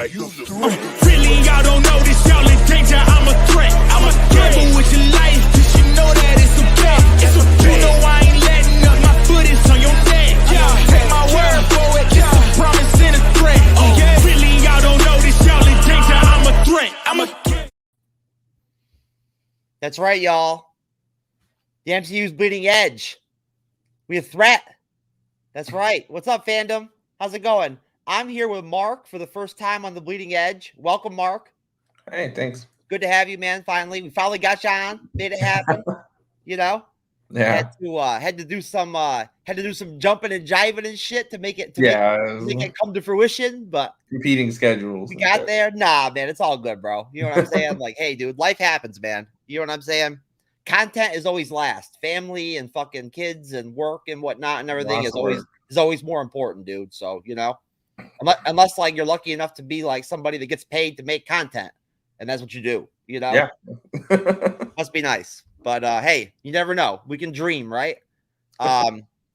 like you the Really, y'all don't know this, y'all in danger. I'm a threat. I'm a careful with your life, cause you know that it's okay. It's okay. You know I ain't letting up, my foot is on your neck. Take my word for it, it's a promise and a threat. Really, y'all don't know this, y'all in danger. I'm a threat. That's right, y'all. The MCU's bleeding edge. We a threat. That's right. What's up, fandom? How's it going? I'm here with Mark for the first time on the bleeding edge. Welcome, Mark. Hey, thanks. Good to have you, man. We finally got you on. Made it happen. You know? Yeah. Had to do some jumping and jiving and shit to make it make it come to fruition, but competing schedules. We got there. Nah, man, it's all good, bro. You know what I'm saying? Like, hey, dude, life happens, man. You know what I'm saying? Content is always last. Family and fucking kids and work and whatnot and everything is always more important, dude. So, you know, unless like you're lucky enough to be like somebody that gets paid to make content, and that's what you do, you know? Yeah. Must be nice. But hey, you never know. We can dream, right?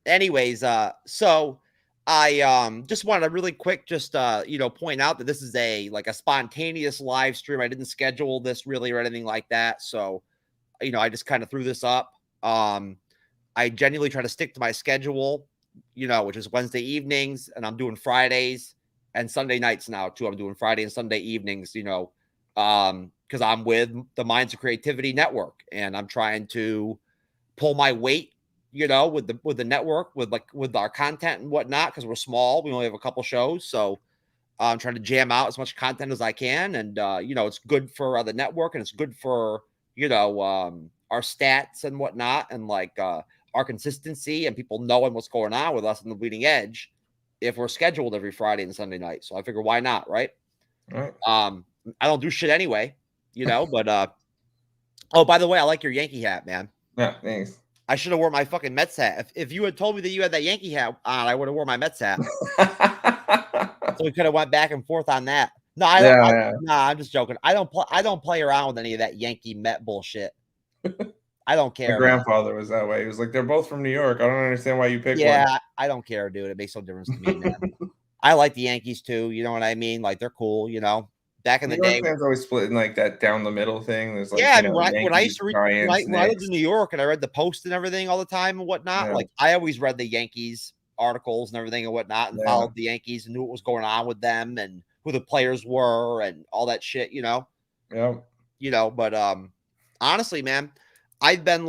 Anyways, so I just want to really quick point out that this is a spontaneous live stream. I didn't schedule this really or anything like that. So, I just kind of threw this up. I genuinely try to stick to my schedule, which is Wednesday evenings, and I'm doing Fridays and Sunday nights now too. I'm doing Friday and Sunday evenings, because I'm with the Minds of Creativity Network, and I'm trying to pull my weight, with the network, with our content and whatnot, because we're small. We only have a couple shows, so I'm trying to jam out as much content as I can, and it's good for the network, and it's good for our stats and whatnot, and our consistency and people knowing what's going on with us in the bleeding edge if we're scheduled every Friday and Sunday night. So I figure, why not, right? All right. I don't do shit anyway, but oh, by the way, I like your Yankee hat, man. Yeah, thanks. I should have worn my fucking Mets hat. If you had told me that you had that Yankee hat on, I would have worn my Mets hat. So we could have went back and forth on that. No, I'm just joking. I don't play around with any of that Yankee Met bullshit. I don't care. My grandfather was that way. He was like, they're both from New York. I don't understand why you picked one. Yeah, I don't care, dude. It makes no difference to me, man. I like the Yankees too. You know what I mean? Like, they're cool, Back in the day, fans always split in like that down the middle thing. There's like, when I used to read, when I lived in New York and I read the Post and everything all the time and whatnot, like I always read the Yankees articles and everything and whatnot, and followed the Yankees and knew what was going on with them and who the players were and all that shit, Yeah. But honestly, man, I've been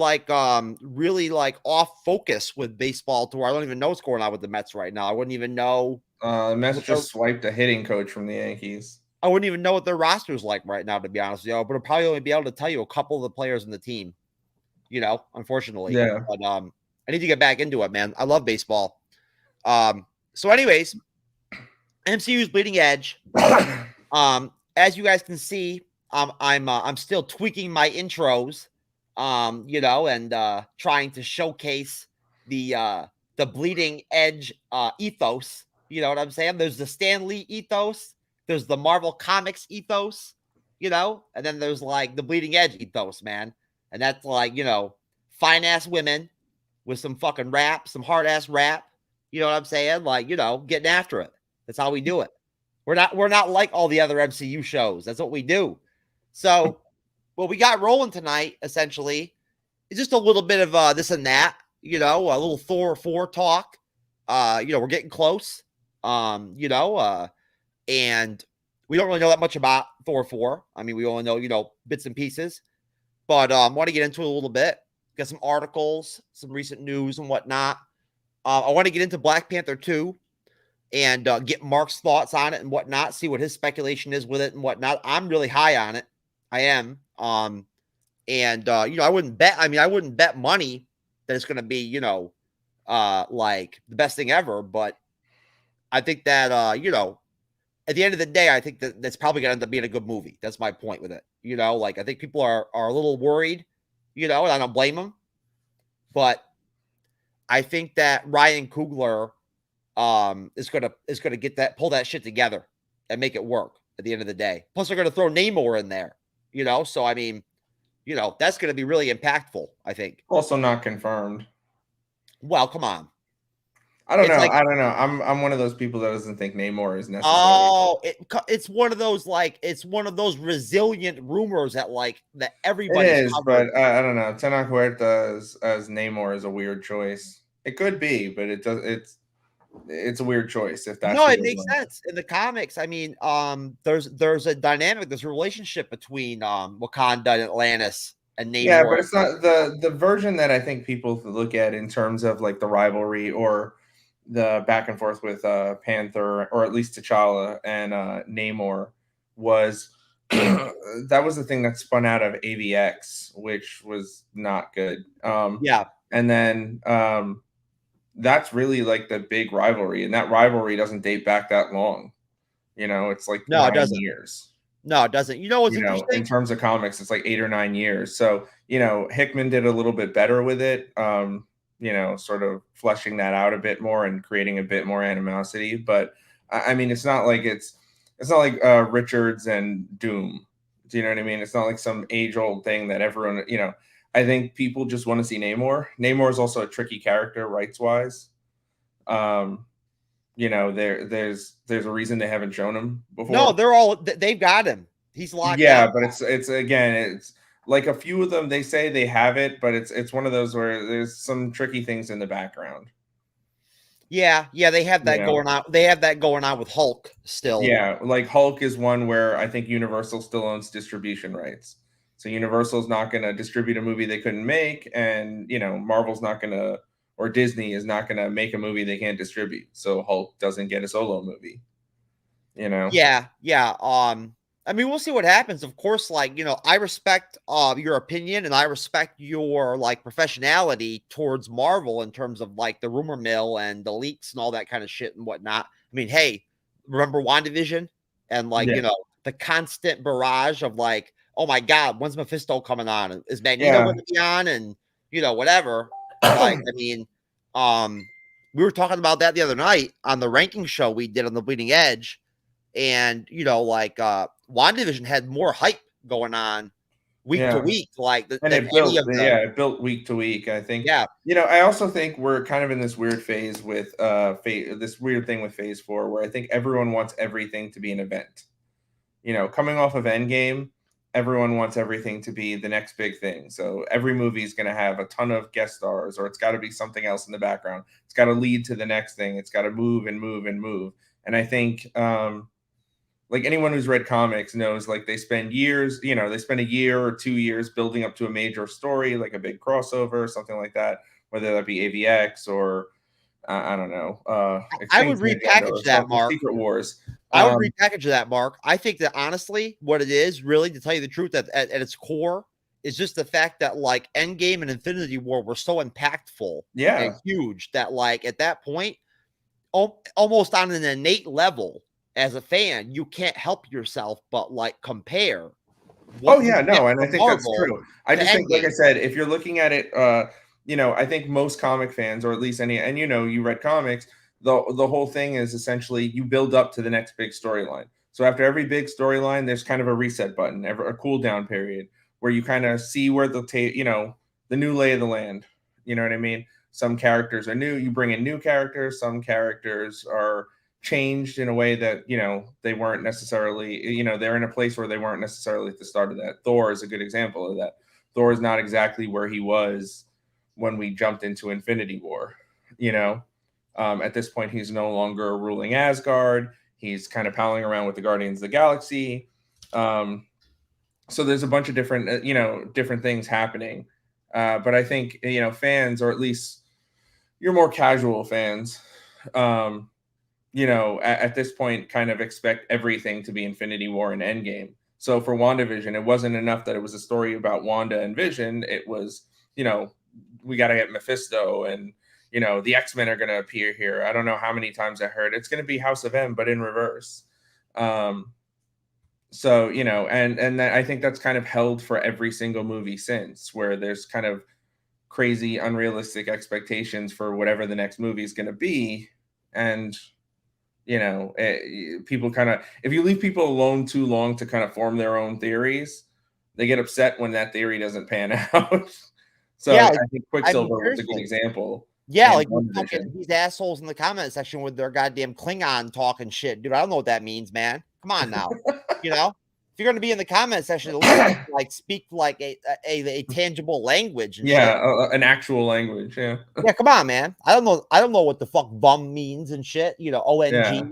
really off focus with baseball to where I don't even know what's going on with the Mets right now. I wouldn't even know. The Mets just swiped a hitting coach from the Yankees. I wouldn't even know what their roster is like right now, to be honest with you. But I'll probably only be able to tell you a couple of the players in the team, unfortunately. Yeah. But I need to get back into it, man. I love baseball. So anyways, MCU's bleeding edge. As you guys can see, I'm still tweaking my intros, and trying to showcase the bleeding edge ethos. You know what I'm saying? There's the Stan Lee ethos. There's the Marvel Comics ethos, and then there's the bleeding edge ethos, man. And that's fine ass women with some fucking rap, some hard ass rap. You know what I'm saying? Getting after it. That's how we do it. We're not like all the other MCU shows. That's what we do. So what we got rolling tonight, essentially, is just a little bit of this and that, a little Thor 4 talk. We're getting close. And we don't really know that much about Thor 4. I mean, we only know, bits and pieces. But want to get into it a little bit. Get some articles, some recent news and whatnot. I want to get into Black Panther 2 and get Mark's thoughts on it and whatnot, see what his speculation is with it and whatnot. I'm really high on it. I am. I wouldn't bet money that it's going to be, the best thing ever. But I think that, at the end of the day, I think that's probably going to end up being a good movie. That's my point with it. I think people are a little worried, and I don't blame them. But I think that Ryan Coogler is gonna pull that shit together and make it work at the end of the day. Plus, they're gonna throw Namor in there, So I mean, that's gonna be really impactful. I think. Also not confirmed. Well, come on. I don't It's know. like, I don't know. I'm one of those people that doesn't think Namor is necessary. oh, it's one of those, like, it's one of those resilient rumors that, like, that It everybody's is, covered. but I don't know. Tena Huerta as Namor is a weird choice. It could be, but it's a weird choice if that's No, who it they makes went. sense. In the comics, I mean, there's a dynamic, there's a relationship between Wakanda and Atlantis and Yeah, but Namor. it's not the version that I think people look at in terms of like the rivalry or the back and forth with Panther, or at least T'Challa and Namor, was that was the thing that spun out of AVX, which was not good. Yeah. And then that's really like the big rivalry, and that rivalry doesn't date back that long. It's like No, it 9 doesn't. years. No, it doesn't. You know what's In interesting? terms of comics, it's like 8 or 9 years. So, Hickman did a little bit better with it, sort of fleshing that out a bit more and creating a bit more animosity. But I mean, it's not like Richards and Doom. Do you know what I mean? It's not like some age-old thing that everyone, I think people just want to see Namor. Namor is also a tricky character rights-wise. There's a reason they haven't shown him No, before. they've got him. He's locked Yeah, down. but it's again, it's like a few of them they say they have it, but it's one of those where there's some tricky things in the background. Yeah, they have You that know? going on. They have that going on with Hulk still. Yeah, like Hulk is one where I think Universal still owns distribution rights. So Universal's not going to distribute a movie they couldn't make, and Marvel's not going to, or Disney is not going to make a movie they can't distribute. So Hulk doesn't get a solo movie. Yeah. I mean, we'll see what happens. Of course, like, I respect your opinion, and I respect your, like, professionality towards Marvel in terms of, like, the rumor mill and the leaks and all that kind of shit and whatnot. I mean, hey, remember WandaVision? And, like, Yeah, the constant barrage of, like, oh my God, when's Mephisto coming on? Is Magneto yeah. going to be on? And, whatever. Like, I mean, we were talking about that the other night on the ranking show we did on the Bleeding Edge. And, WandaVision had more hype going on week to Yeah. week, like, And than it any built, of the. yeah, it built week to week. I think, Yeah. I also think we're kind of in this weird phase with this weird thing with Phase 4, where I think everyone wants everything to be an event. Coming off of Endgame, everyone wants everything to be the next big thing. So every movie is going to have a ton of guest stars, or it's got to be something else in the background. It's got to lead to the next thing. It's got to move and move and move. And I think, like anyone who's read comics knows, like they spend years, they spend a year or 2 years building up to a major story, like a big crossover or something like that, whether that be AVX or I don't know, I would Extinction Agenda repackage or that, something, Mark. Secret Wars. I would repackage that, Mark. I think that honestly, what it is, really, to tell you the truth, at its core, is just the fact that, like, Endgame and Infinity War were so impactful and Yeah. huge that, like, at that point, almost on an innate level, as a fan, you can't help yourself but, like, compare Oh what you yeah, get no, and I from think that's Marvel true. I to just think, like I Endgame. said, if you're looking at it, I think most comic fans, or at least any, and you read comics, the whole thing is essentially you build up to the next big storyline. So after every big storyline, there's kind of a reset button, a cool down period where you kind of see where the new lay of the land. You know what I mean? Some characters are new. You bring in new characters. Some characters are changed in a way that they weren't necessarily, they're in a place where they weren't necessarily at the start of that. Thor is a good example of that. Thor is not exactly where he was when we jumped into Infinity War. At this point he's no longer ruling Asgard. He's kind of palling around with the Guardians of the Galaxy. So there's a bunch of different different things happening, but I think fans, or at least your more casual fans, at this point kind of expect everything to be Infinity War and Endgame. So for WandaVision, it wasn't enough that it was a story about Wanda and Vision. It was, we got to get Mephisto, and, the X-Men are going to appear here. I don't know how many times I heard it's going to be House of M, but in reverse. So, and I think that's kind of held for every single movie since, where there's kind of crazy, unrealistic expectations for whatever the next movie is going to be. And, people kind of, if you leave people alone too long to kind of form their own theories, they get upset when that theory doesn't pan out. So Yeah, I think I mean, Quicksilver was a good seriously. example. Yeah, and like with WandaVision. fucking these assholes in the comment section with their goddamn Klingon talking shit, dude. I don't know what that means, man. Come on now, you know. If you're gonna be in the comment section, at least like speak like a tangible language and shit. Yeah, an actual language. Yeah. Yeah, come on, man. I don't know. I don't know what the fuck bum means and shit. You know, ONG. Yeah.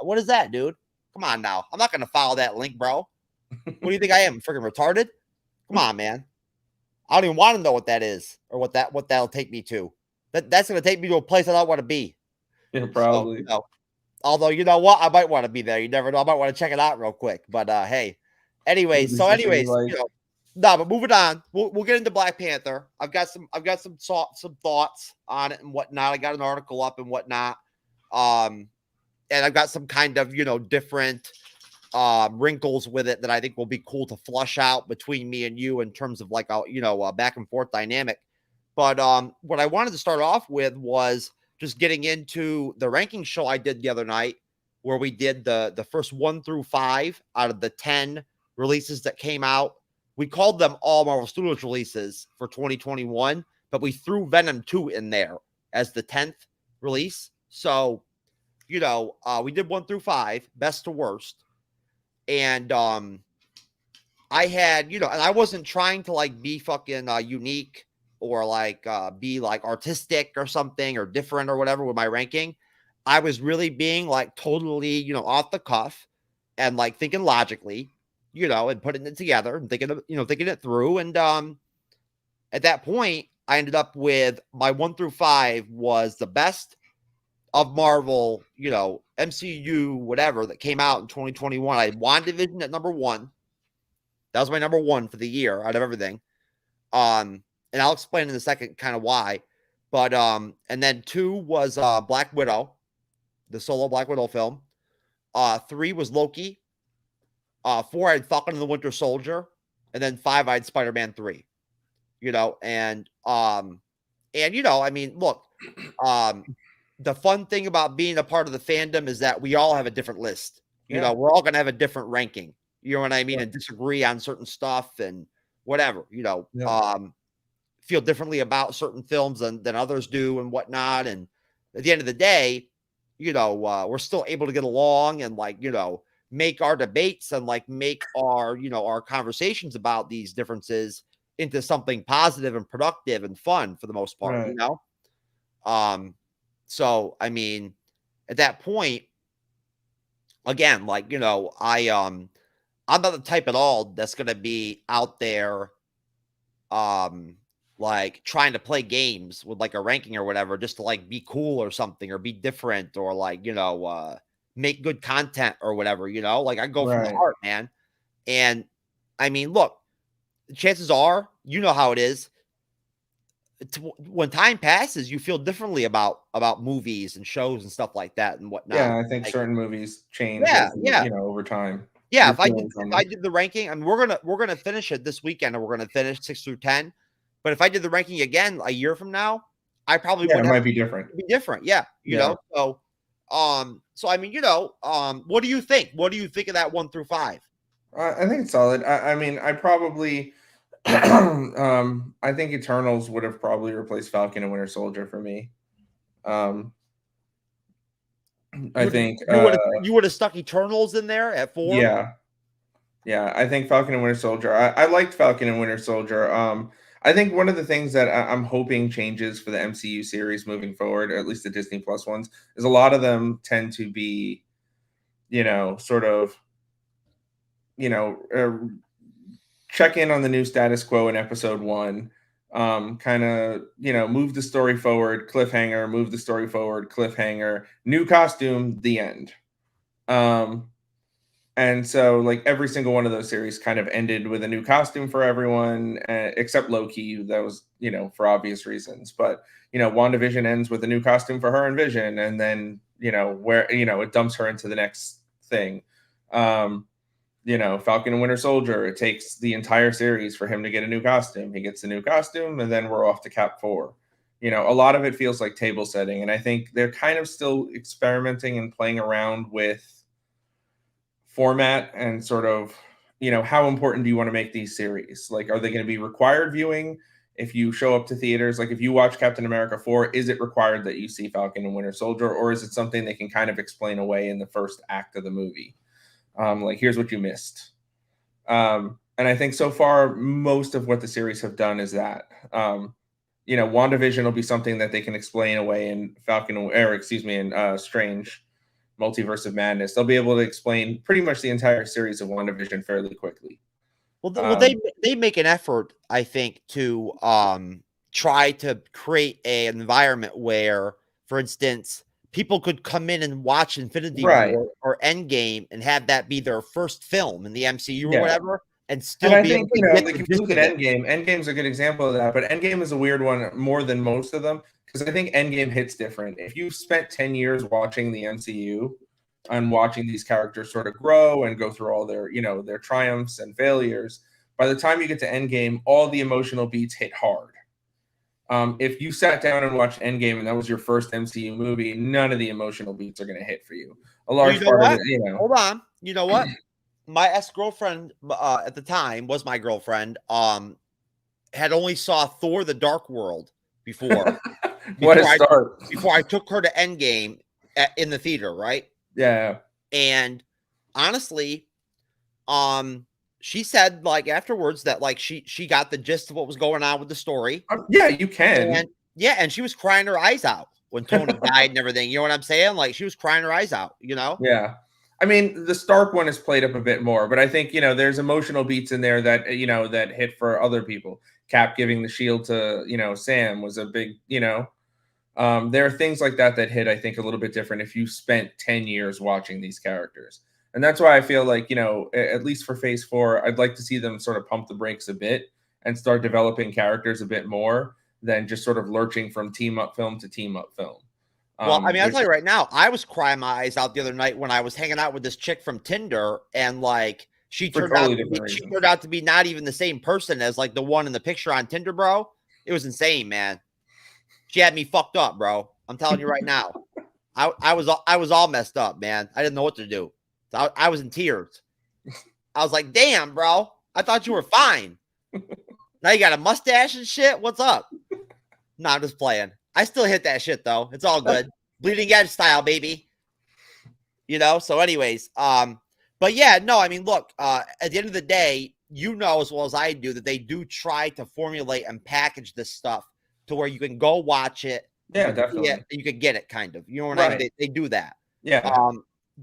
What is that, dude? Come on now. I'm not gonna follow that link, bro. What do you think I am? Freaking retarded? Come on, man. I don't even want to know what that is or what that'll take me to. That's gonna take me to a place I don't want to be. Yeah, So, probably. you know, although you know what, I might want to be there. You never know. I might want to check it out real quick. But hey, anyways. So Is this anyways, like, you know, no. But moving on, we'll get into Black Panther. I've got some thoughts on it and whatnot. I got an article up and whatnot. And I've got some kind of different wrinkles with it that I think will be cool to flush out between me and you in terms of like a back and forth dynamic. But what I wanted to start off with was just getting into the ranking show I did the other night, where we did the first 1 through 5 out of the 10 releases that came out. We called them all Marvel Studios releases for 2021, but we threw Venom 2 in there as the 10th release. So, we did 1 through 5, best to worst. And I had, and I wasn't trying to like be fucking unique or like be like artistic or something or different or whatever with my ranking. I was really being like totally, off the cuff and like thinking logically, and putting it together and thinking it through. And at that point, I ended up with my 1 through 5 was the best of Marvel, MCU, whatever that came out in 2021. I had WandaVision at number 1. That was my number 1 for the year out of everything. And I'll explain in a second kind of why. But and then 2 was Black Widow, the solo Black Widow film. 3 was Loki. 4 I had Falcon and the Winter Soldier, and then 5 I had Spider-Man 3. And I mean, look, the fun thing about being a part of the fandom is that we all have a different list. Yeah. We're all going to have a different ranking. You know what I mean? Yeah. And disagree on certain stuff and whatever, feel differently about certain films than others do and whatnot. And at the end of the day, we're still able to get along and like, make our debates and like make our, our conversations about these differences into something positive and productive and fun for the most part, right. So, I mean, at that point, again, like, I'm not the type at all that's going to be out there, like trying to play games with like a ranking or whatever, just to like be cool or something or be different or like, make good content or whatever, like I go from the heart, man. And I mean, look, chances are, how it is. When time passes, you feel differently about movies and shows and stuff like that and whatnot. Yeah, I think like, certain movies change. Over time. Yeah, if I did the ranking, I mean, we're gonna finish it this weekend, and we're gonna finish 6 through 10. But if I did the ranking again a year from now, I probably would. It might be different. Be different, yeah. You know, so I mean, what do you think? What do you think of that 1 through 5? I think it's solid. I mean, I probably. I think Eternals would have probably replaced Falcon and Winter Soldier for me. I think you would have stuck Eternals in there at 4. Yeah. I think Falcon and Winter Soldier. I liked Falcon and Winter Soldier. I think one of the things that I'm hoping changes for the MCU series moving forward, or at least the Disney Plus ones, is a lot of them tend to be, sort of, check in on the new status quo in episode 1, kind of, move the story forward, cliffhanger, move the story forward, cliffhanger, new costume, the end. And so like every single one of those series kind of ended with a new costume for everyone, except Loki. That was, for obvious reasons. But, WandaVision ends with a new costume for her and Vision. And then, where, it dumps her into the next thing. Falcon and Winter Soldier, it takes the entire series for him to get a new costume. He gets a new costume, and then we're off to Cap 4. A lot of it feels like table setting, and I think they're kind of still experimenting and playing around with format and sort of, how important do you want to make these series? Like, are they going to be required viewing if you show up to theaters, like if you watch Captain America 4, is it required that you see Falcon and Winter Soldier, or is it something they can kind of explain away in the first act of the movie? Like, here's what you missed. And I think so far, most of what the series have done is that. WandaVision will be something that they can explain away in Strange Multiverse of Madness. They'll be able to explain pretty much the entire series of WandaVision fairly quickly. Well, they make an effort, I think, to try to create an environment where, for instance, people could come in and watch Infinity War or Endgame and have that be their first film in the MCU or whatever, and still I be think, able to get like if you look at Endgame, Endgame's a good example of that, but Endgame is a weird one more than most of them, because I think Endgame hits different. If you spent 10 years watching the MCU and watching these characters sort of grow and go through all their, their triumphs and failures, by the time you get to Endgame, all the emotional beats hit hard. If you sat down and watched Endgame and that was your first MCU movie, none of the emotional beats are going to hit for you. A large part of it, Hold on. You know what? My ex-girlfriend at the time was my girlfriend. Had only saw Thor: The Dark World before. Before I took her to Endgame in the theater, right? Yeah. And honestly, she said like afterwards that like she got the gist of what was going on with the story. Yeah, you can. And she was crying her eyes out when Tony died and everything. You know what I'm saying? Like she was crying her eyes out, Yeah. I mean, the Stark one is played up a bit more, but I think, there's emotional beats in there that, that hit for other people. Cap giving the shield to, Sam was a big, there are things like that hit, I think, a little bit different if you spent 10 years watching these characters. And that's why I feel like, at least for Phase 4, I'd like to see them sort of pump the brakes a bit and start developing characters a bit more than just sort of lurching from team-up film to team-up film. Well, I mean, I'll tell you right now, I was crying my eyes out the other night when I was hanging out with this chick from Tinder, and like she turned out to be not even the same person as like the one in the picture on Tinder, bro. It was insane, man. She had me fucked up, bro. I'm telling you right now. I was all messed up, man. I didn't know what to do. So I was in tears. I was like, damn, bro. I thought you were fine. Now you got a mustache and shit. What's up? No, I'm just playing. I still hit that shit though. It's all good. Bleeding edge style, baby. So anyways, but yeah, no, I mean, look, at the end of the day, as well as I do that they do try to formulate and package this stuff to where you can go watch it. Yeah, definitely. You could get it kind of. You know what I mean? They do that. Yeah.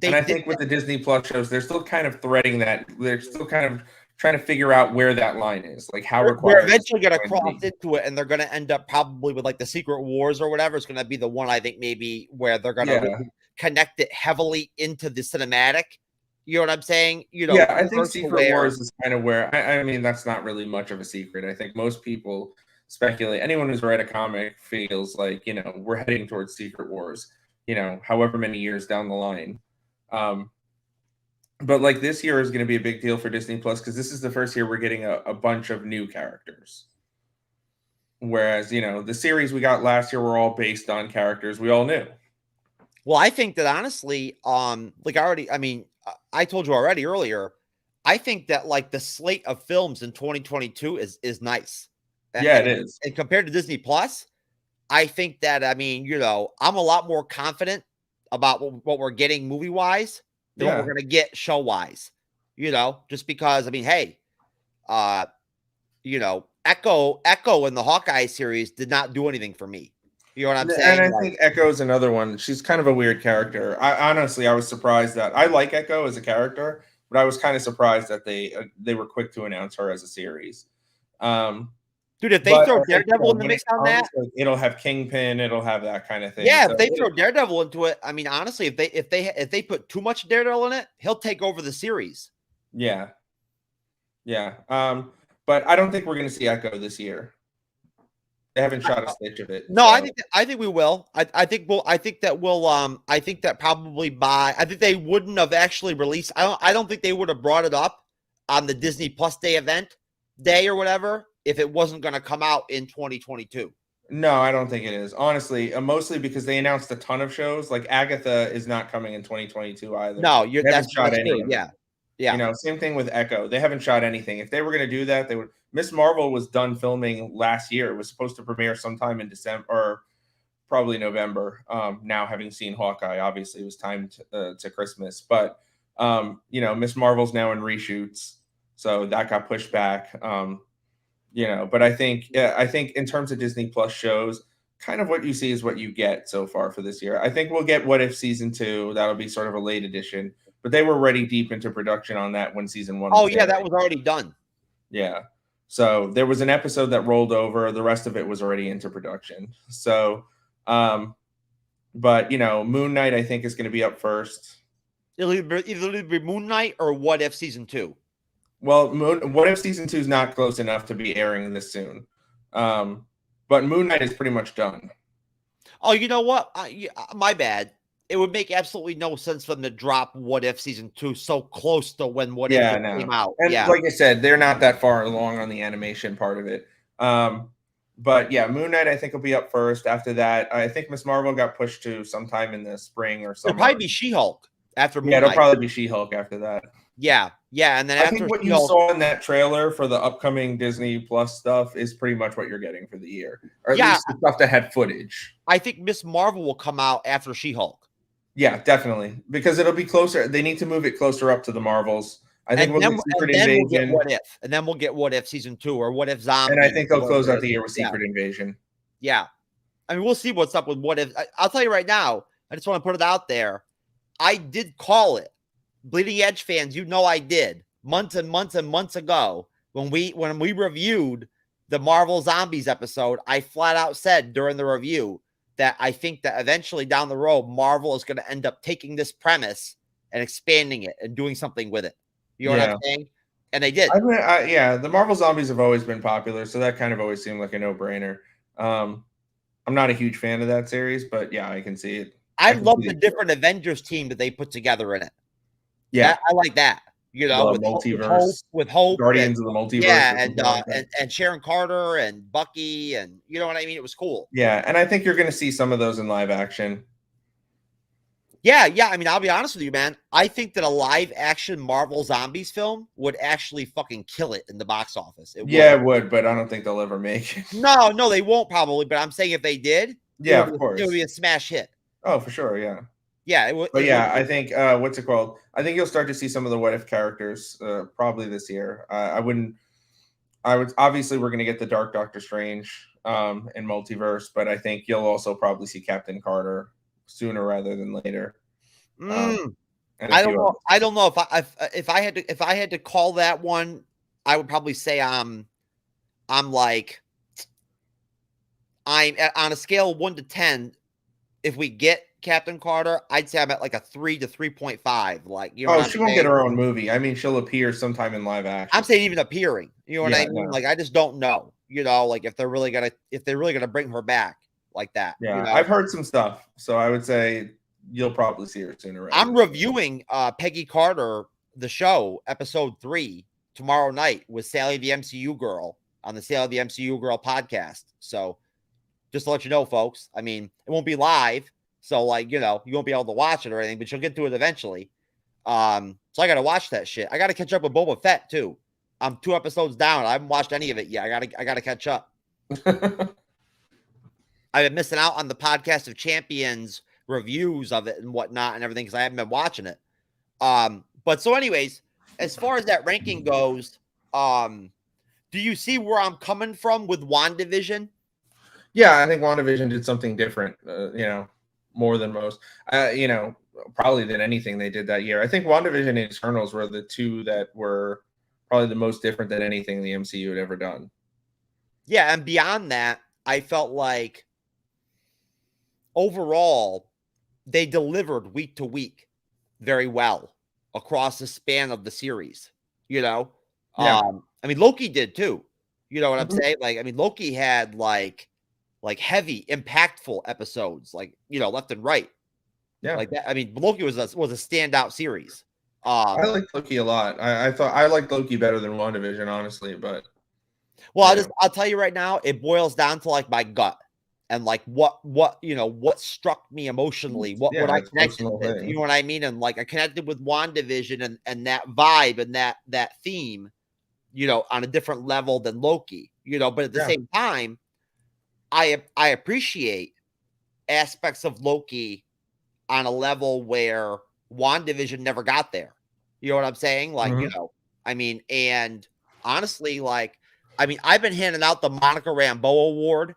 And I think with the Disney Plus shows, they're still kind of threading that. They're still kind of trying to figure out where that line is, like how required. They're eventually going to cross into it, and they're going to end up probably with like the Secret Wars or whatever. It's going to be the one I think maybe where they're going to really connect it heavily into the cinematic. You know what I'm saying? Yeah, I think Secret Wars is kind of where. I mean, that's not really much of a secret. I think most people speculate. Anyone who's read a comic feels like we're heading towards Secret Wars. However many years down the line. But like this year is going to be a big deal for Disney Plus because this is the first year we're getting a bunch of new characters. Whereas, the series we got last year were all based on characters we all knew. Well, I think that honestly, I told you already earlier, I think that like the slate of films in 2022 is nice. Yeah, it is. And compared to Disney Plus, I think that, I'm a lot more confident about what we're getting movie-wise than what we're going to get show-wise, just because, hey, Echo in the Hawkeye series did not do anything for me. You know what I'm saying? And I think Echo is another one. She's kind of a weird character. I was surprised that I like Echo as a character, but I was kind of surprised that they were quick to announce her as a series. Dude, if they throw Daredevil in the mix on that, it'll have Kingpin, it'll have that kind of thing. Yeah, if they throw Daredevil into it, honestly, if they put too much Daredevil in it, he'll take over the series. Yeah. But I don't think we're going to see Echo this year. They haven't shot a stitch of it. No, so. I think we will. I think they wouldn't have actually released. I don't think they would have brought it up on the Disney Plus day or whatever if it wasn't going to come out in 2022. No, I don't think it is. Honestly, mostly because they announced a ton of shows. Like Agatha is not coming in 2022 either. No, that's true. Yeah. Yeah. You know, same thing with Echo. They haven't shot anything. If they were going to do that, they would. Miss Marvel was done filming last year. It was supposed to premiere sometime in December or probably November. Now, having seen Hawkeye, obviously it was timed to Christmas. But, you know, Miss Marvel's now in reshoots. So that got pushed back. You know, but I think in terms of Disney Plus shows, kind of what you see is what you get so far for this year. I think we'll get What If season 2. That'll be sort of a late edition, but they were already deep into production on that when season 1. Oh yeah, that was already done. Yeah. So there was an episode that rolled over. The rest of it was already into production. So, but you know, Moon Knight I think is going to be up first. It'll either be Moon Knight or What If season 2. Well, What If season 2 is not close enough to be airing this soon. But Moon Knight is pretty much done. Oh, you know what? My bad. It would make absolutely no sense for them to drop What If season 2 so close to when What If came out. And yeah, like I said, they're not that far along on the animation part of it. But yeah, Moon Knight I think will be up first. After that, I think Miss Marvel got pushed to sometime in the spring or summer. It'll probably be She-Hulk after Moon Yeah, it'll Knight. probably be She-Hulk after that. Yeah, and then I after think what She-Hulk, you saw in that trailer for the upcoming Disney Plus stuff is pretty much what you're getting for the year, or at least the stuff that had footage. I think Miss Marvel will come out after She-Hulk. Yeah, definitely, because it'll be closer. They need to move it closer up to the Marvels. I think we'll get Secret Invasion. We'll get What If, and then we'll get What If season 2 or What If Zombie. And I think they'll close out the year with Secret Invasion. Yeah, I mean we'll see what's up with What If. I'll tell you right now. I just want to put it out there. I did call it. Bleeding Edge fans, you know I did. Months and months and months ago, when we reviewed the Marvel Zombies episode, I flat out said during the review that I think that eventually down the road, Marvel is going to end up taking this premise and expanding it and doing something with it. You know what I'm saying? And they did. Yeah, the Marvel Zombies have always been popular, so that kind of always seemed like a no-brainer. I'm not a huge fan of that series, but yeah, I can see it. I love the different Avengers team that they put together in it. Yeah, I like that. You know, with multiverse, with Hope, Guardians of the Multiverse. Yeah, and Sharon Carter and Bucky, and you know what I mean? It was cool. Yeah, and I think you're going to see some of those in live action. Yeah. I mean, I'll be honest with you, man. I think that a live action Marvel Zombies film would actually fucking kill it in the box office. It would, but I don't think they'll ever make it. No, they won't probably. But I'm saying if they did, yeah, of course, it would be a smash hit. Oh, for sure, yeah. Yeah, it would. But yeah, I think what's it called? I think you'll start to see some of the What If characters probably this year. I would obviously we're going to get the Dark Doctor Strange in Multiverse, but I think you'll also probably see Captain Carter sooner rather than later. I don't know. I don't know if I had to call that one, I would probably say I'm on a scale of 1 to 10. If we get Captain Carter, I'd say I'm at like a 3 to 3.5. Like, you know, she won't get her own movie. I mean, she'll appear sometime in live action. I'm saying even appearing. You know what I mean? No. Like, I just don't know. You know, like if they're really gonna bring her back like that. Yeah, you know? I've heard some stuff, so I would say you'll probably see her sooner. I'm reviewing Peggy Carter, the show, episode 3 tomorrow night with Sally the MCU Girl on the Sally the MCU Girl podcast. So just to let you know, folks, I mean, it won't be live. So, like, you know, you won't be able to watch it or anything, but you'll get to it eventually. So I got to watch that shit. I got to catch up with Boba Fett, too. I'm 2 episodes down. I haven't watched any of it yet. I got to catch up. I've been missing out on the Podcast of Champions reviews of it and whatnot and everything because I haven't been watching it. But so anyways, as far as that ranking goes, do you see where I'm coming from with WandaVision? Yeah, I think WandaVision did something different, you know, more than most, you know, probably than anything they did that year. I think WandaVision and Eternals were the two that were probably the most different than anything the MCU had ever done. Yeah, and beyond that, I felt like overall, they delivered week to week very well across the span of the series, you know? Yeah. I mean, Loki did too. You know what I'm saying? Like, I mean, Loki had like heavy, impactful episodes, like, you know, left and right. Yeah. Like that. I mean, Loki was a standout series. I liked Loki a lot. I thought I liked Loki better than WandaVision, honestly, but well, I'll tell you right now, it boils down to like my gut. and like what what struck me emotionally, what I it's a connected personal with, thing. you know what I mean? And like I connected with WandaVision and that vibe and that theme, on a different level than Loki, but at the Yeah. same time, I appreciate aspects of Loki on a level where WandaVision never got there. You know what I'm saying? Like, I mean, and honestly, like, I mean, I've been handing out the Monica Rambeau Award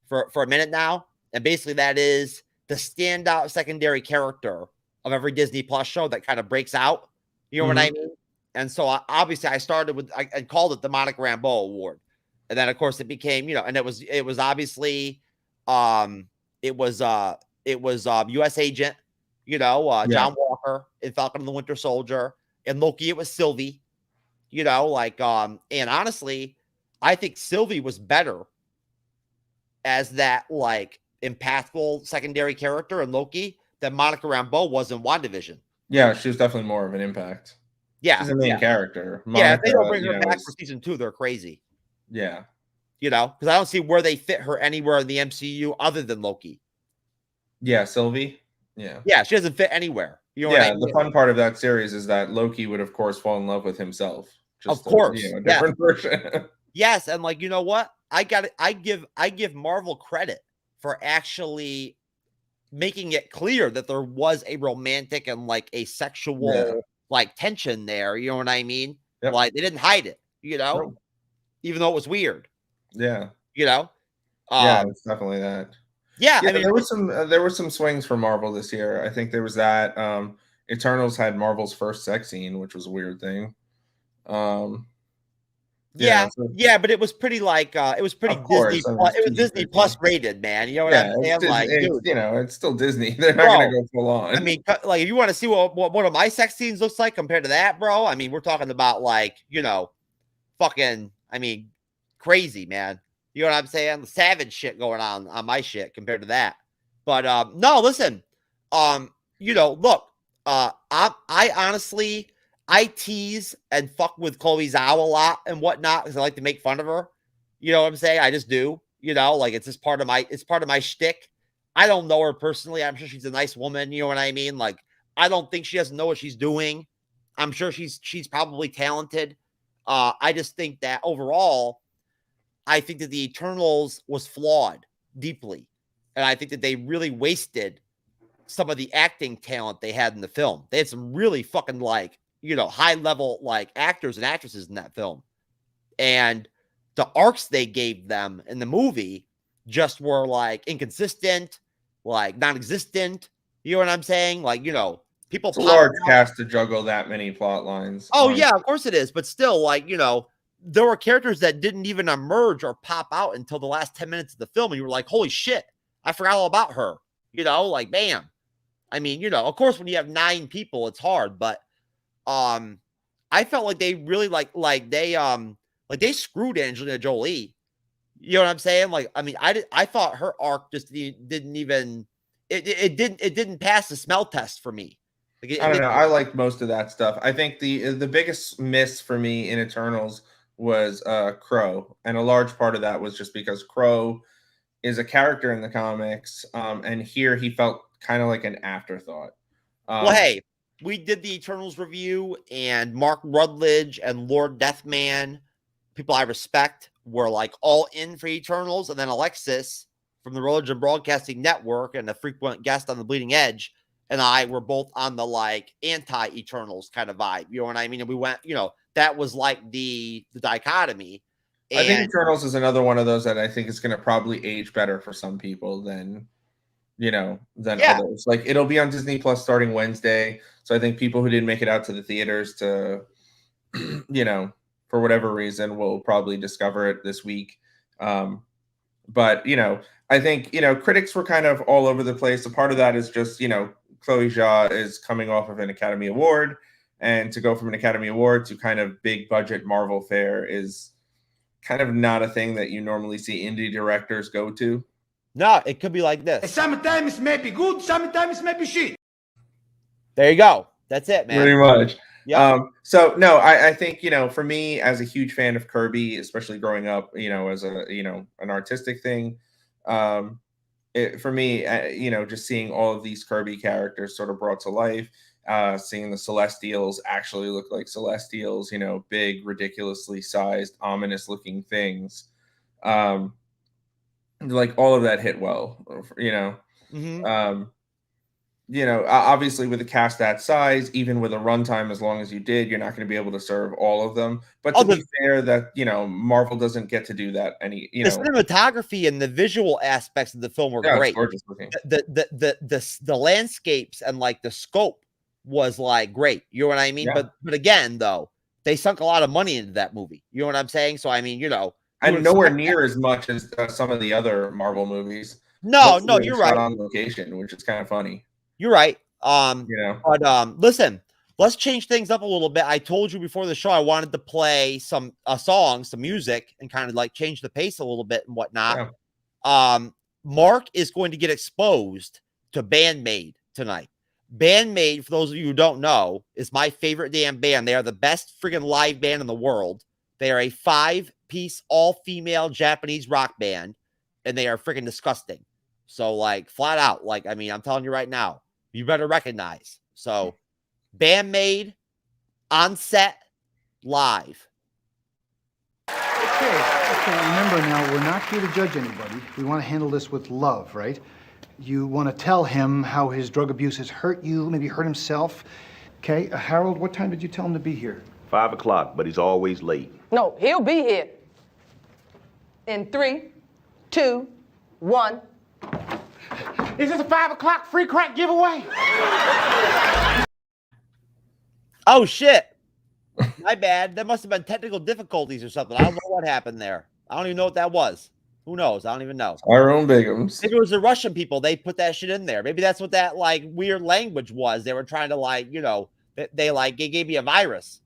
for a minute now. And basically that is the standout secondary character of every Disney Plus show that kind of breaks out. You know what I mean? And so obviously I started with, I called it the Monica Rambeau Award. And then of course it became, and it was obviously, it was US Agent, John Walker in Falcon and the Winter Soldier. And Loki, it was Sylvie, and honestly, I think Sylvie was better as that like impactful secondary character in Loki than Monica Rambeau was in WandaVision. Yeah, she was definitely more of an impact. Yeah. She's the main character. Monica, if they don't bring her back was, for season 2, they're crazy. Yeah. Because I don't see where they fit her anywhere in the MCU other than Loki. Yeah, Sylvie. Yeah. Yeah, she doesn't fit anywhere. You know what I mean? The fun part of that series is that Loki would, of course, fall in love with himself. Just of course. A different version. Yes, and like, you know what? I give Marvel credit for actually making it clear that there was a romantic and like a sexual like tension there. You know what I mean? Yep. Like they didn't hide it, even though it was weird. Yeah. It's definitely that. Yeah, I mean, there were some swings for Marvel this year. I think there was that Eternals had Marvel's first sex scene, which was a weird thing. But it was pretty like it was pretty Disney. It was Disney Plus rated, man. You know what I'm saying? Like, dude, it's still Disney. They're not gonna go full on. I mean, like if you want to see what one of my sex scenes looks like compared to that, bro. I mean, we're talking about like fucking. I mean, crazy, man. You know what I'm saying? Savage shit going on my shit compared to that. But no, listen. Look. I honestly. I tease and fuck with Chloe Zhao a lot and whatnot because I like to make fun of her. You know what I'm saying? I just do. Like it's just part of my shtick. I don't know her personally. I'm sure she's a nice woman. You know what I mean? Like I don't think she doesn't know what she's doing. I'm sure she's probably talented. I just think that overall, I think that the Eternals was flawed deeply, and I think that they really wasted some of the acting talent they had in the film. They had some really fucking like. High level like actors and actresses in that film. And the arcs they gave them in the movie just were like inconsistent, like non-existent. You know what I'm saying? Like, people. It's a large cast to juggle that many plot lines. Oh, yeah, of course it is. But still, like, there were characters that didn't even emerge or pop out until the last 10 minutes of the film. And you were like, holy shit, I forgot all about her. Like, bam. I mean, of course, when you have 9 people, it's hard, but I felt like they really like they screwed Angelina Jolie. You know what I'm saying? Like, I mean, I thought her arc just didn't even it didn't pass the smell test for me. Like I don't know. I liked most of that stuff. I think the biggest miss for me in Eternals was Crow, and a large part of that was just because Crow is a character in the comics, and here he felt kind of like an afterthought. Well, hey. We did the Eternals review, and Mark Rutledge and Lord Deathman, people I respect, were like all in for Eternals. And then Alexis from the Religion Broadcasting Network and a frequent guest on the Bleeding Edge and I were both on the like anti-Eternals kind of vibe. You know what I mean? And we went, that was like the dichotomy. And I think Eternals is another one of those that I think is going to probably age better for some people than others. Like it'll be on Disney Plus starting Wednesday. So I think people who didn't make it out to the theaters to, for whatever reason, will probably discover it this week. But, I think, critics were kind of all over the place. A part of that is just, Chloe Zhao is coming off of an Academy Award, and to go from an Academy Award to kind of big budget Marvel fare is kind of not a thing that you normally see indie directors go to. No, it could be like this. Sometimes it may be good, sometimes it may be shit. There you go. That's it, man. Pretty much. Yeah. So no, I think, for me as a huge fan of Kirby, especially growing up, as a, an artistic thing, for me, just seeing all of these Kirby characters sort of brought to life, seeing the Celestials actually look like Celestials, big, ridiculously sized, ominous looking things. Like all of that hit well, obviously with a cast that size, even with a runtime as long as you did, you're not going to be able to serve all of them. But to be fair, that Marvel doesn't get to do that the cinematography and the visual aspects of the film were great. Gorgeous looking. The landscapes and like the scope was like great. You know what I mean? Yeah. But again, though, they sunk a lot of money into that movie. You know what I'm saying? So I mean, and nowhere near as much as some of the other Marvel movies. No, you're right. On location, which is kind of funny. You're right. But listen, let's change things up a little bit. I told you before the show I wanted to play some music, and kind of like change the pace a little bit and whatnot. Yeah. Mark is going to get exposed to Band Maid tonight. Band Maid, for those of you who don't know, is my favorite damn band. They are the best freaking live band in the world. They are a 5-piece, all-female Japanese rock band, and they are freaking disgusting. So, like, flat out, like, I mean, I'm telling you right now, you better recognize. So, Band Maid, on set, live. Okay, remember now, we're not here to judge anybody. We want to handle this with love, right? You want to tell him how his drug abuse has hurt you, maybe hurt himself. Okay, Harold, what time did you tell him to be here? 5 o'clock, but he's always late. No, he'll be here. In 3, 2, 1. Is this a 5 o'clock free crack giveaway? Oh, shit. My bad. There must have been technical difficulties or something. I don't know what happened there. I don't even know what that was. Who knows? I don't even know. Our own Bigums. Maybe it was the Russian people. They put that shit in there. Maybe that's what that like weird language was. They were trying to like, they gave me a virus.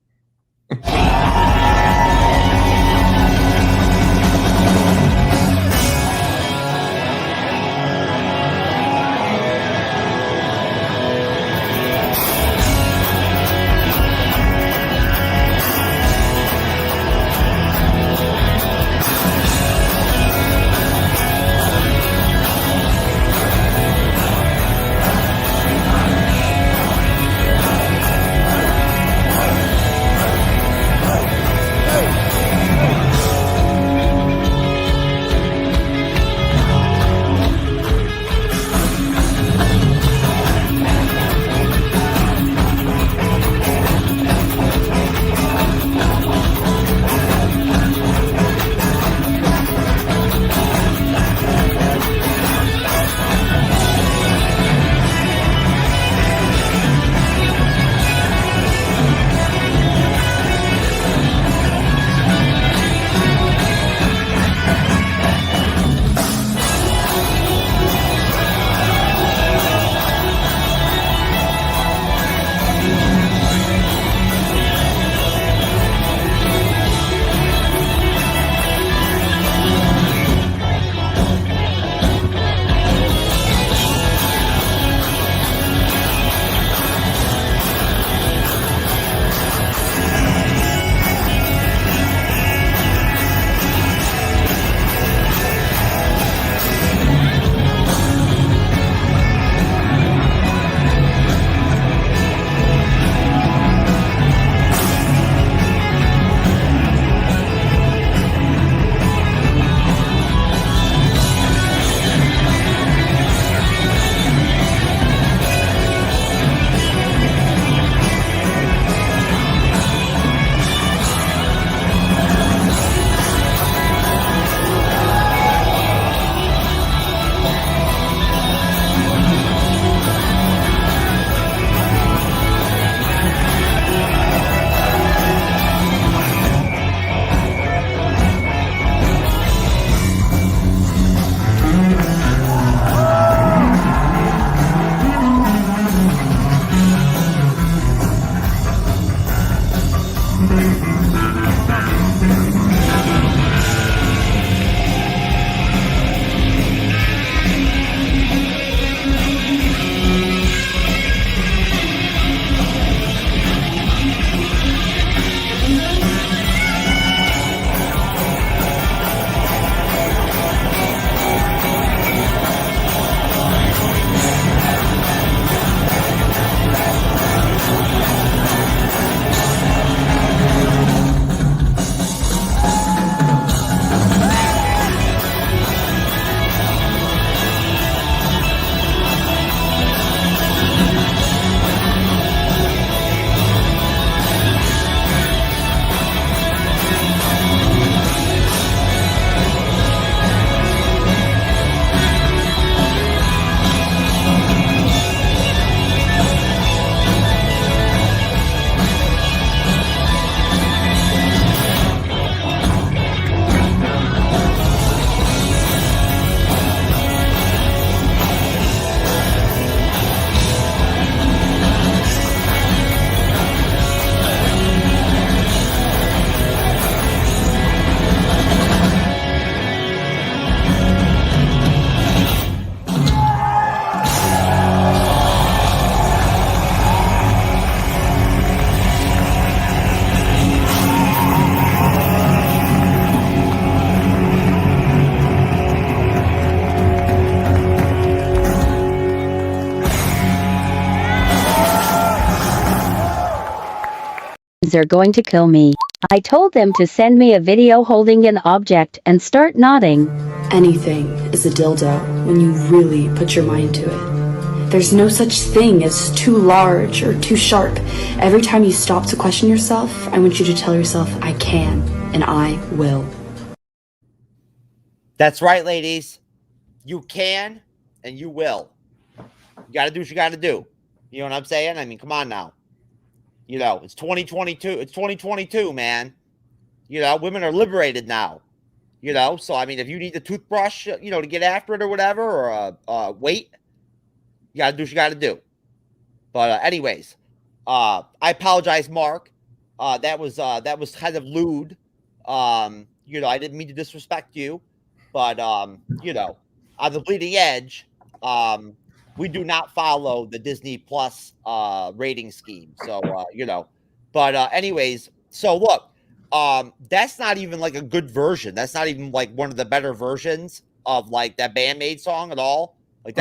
kids are going to kill me. I told them to send me a video holding an object and start nodding. Anything is a dildo when you really put your mind to it. There's no such thing as too large or too sharp. Every time you stop to question yourself, I want you to tell yourself, I can and I will. That's right, ladies. You can and you will. You got to do what you got to do. You know what I'm saying? I mean, come on now. You know, it's 2022. It's 2022, man. You know, women are liberated now. You know, so I mean, if you need the toothbrush, you know, to get after it or whatever, or weight, you got to do what you got to do. But anyways, I apologize, Mark. That was kind of lewd. You know, I didn't mean to disrespect you, but you know, on the bleeding edge, we do not follow the Disney Plus rating scheme. So you know, but anyways, so look, that's not even like a good version. That's not even like one of the better versions of like that Band Maid song at all. Like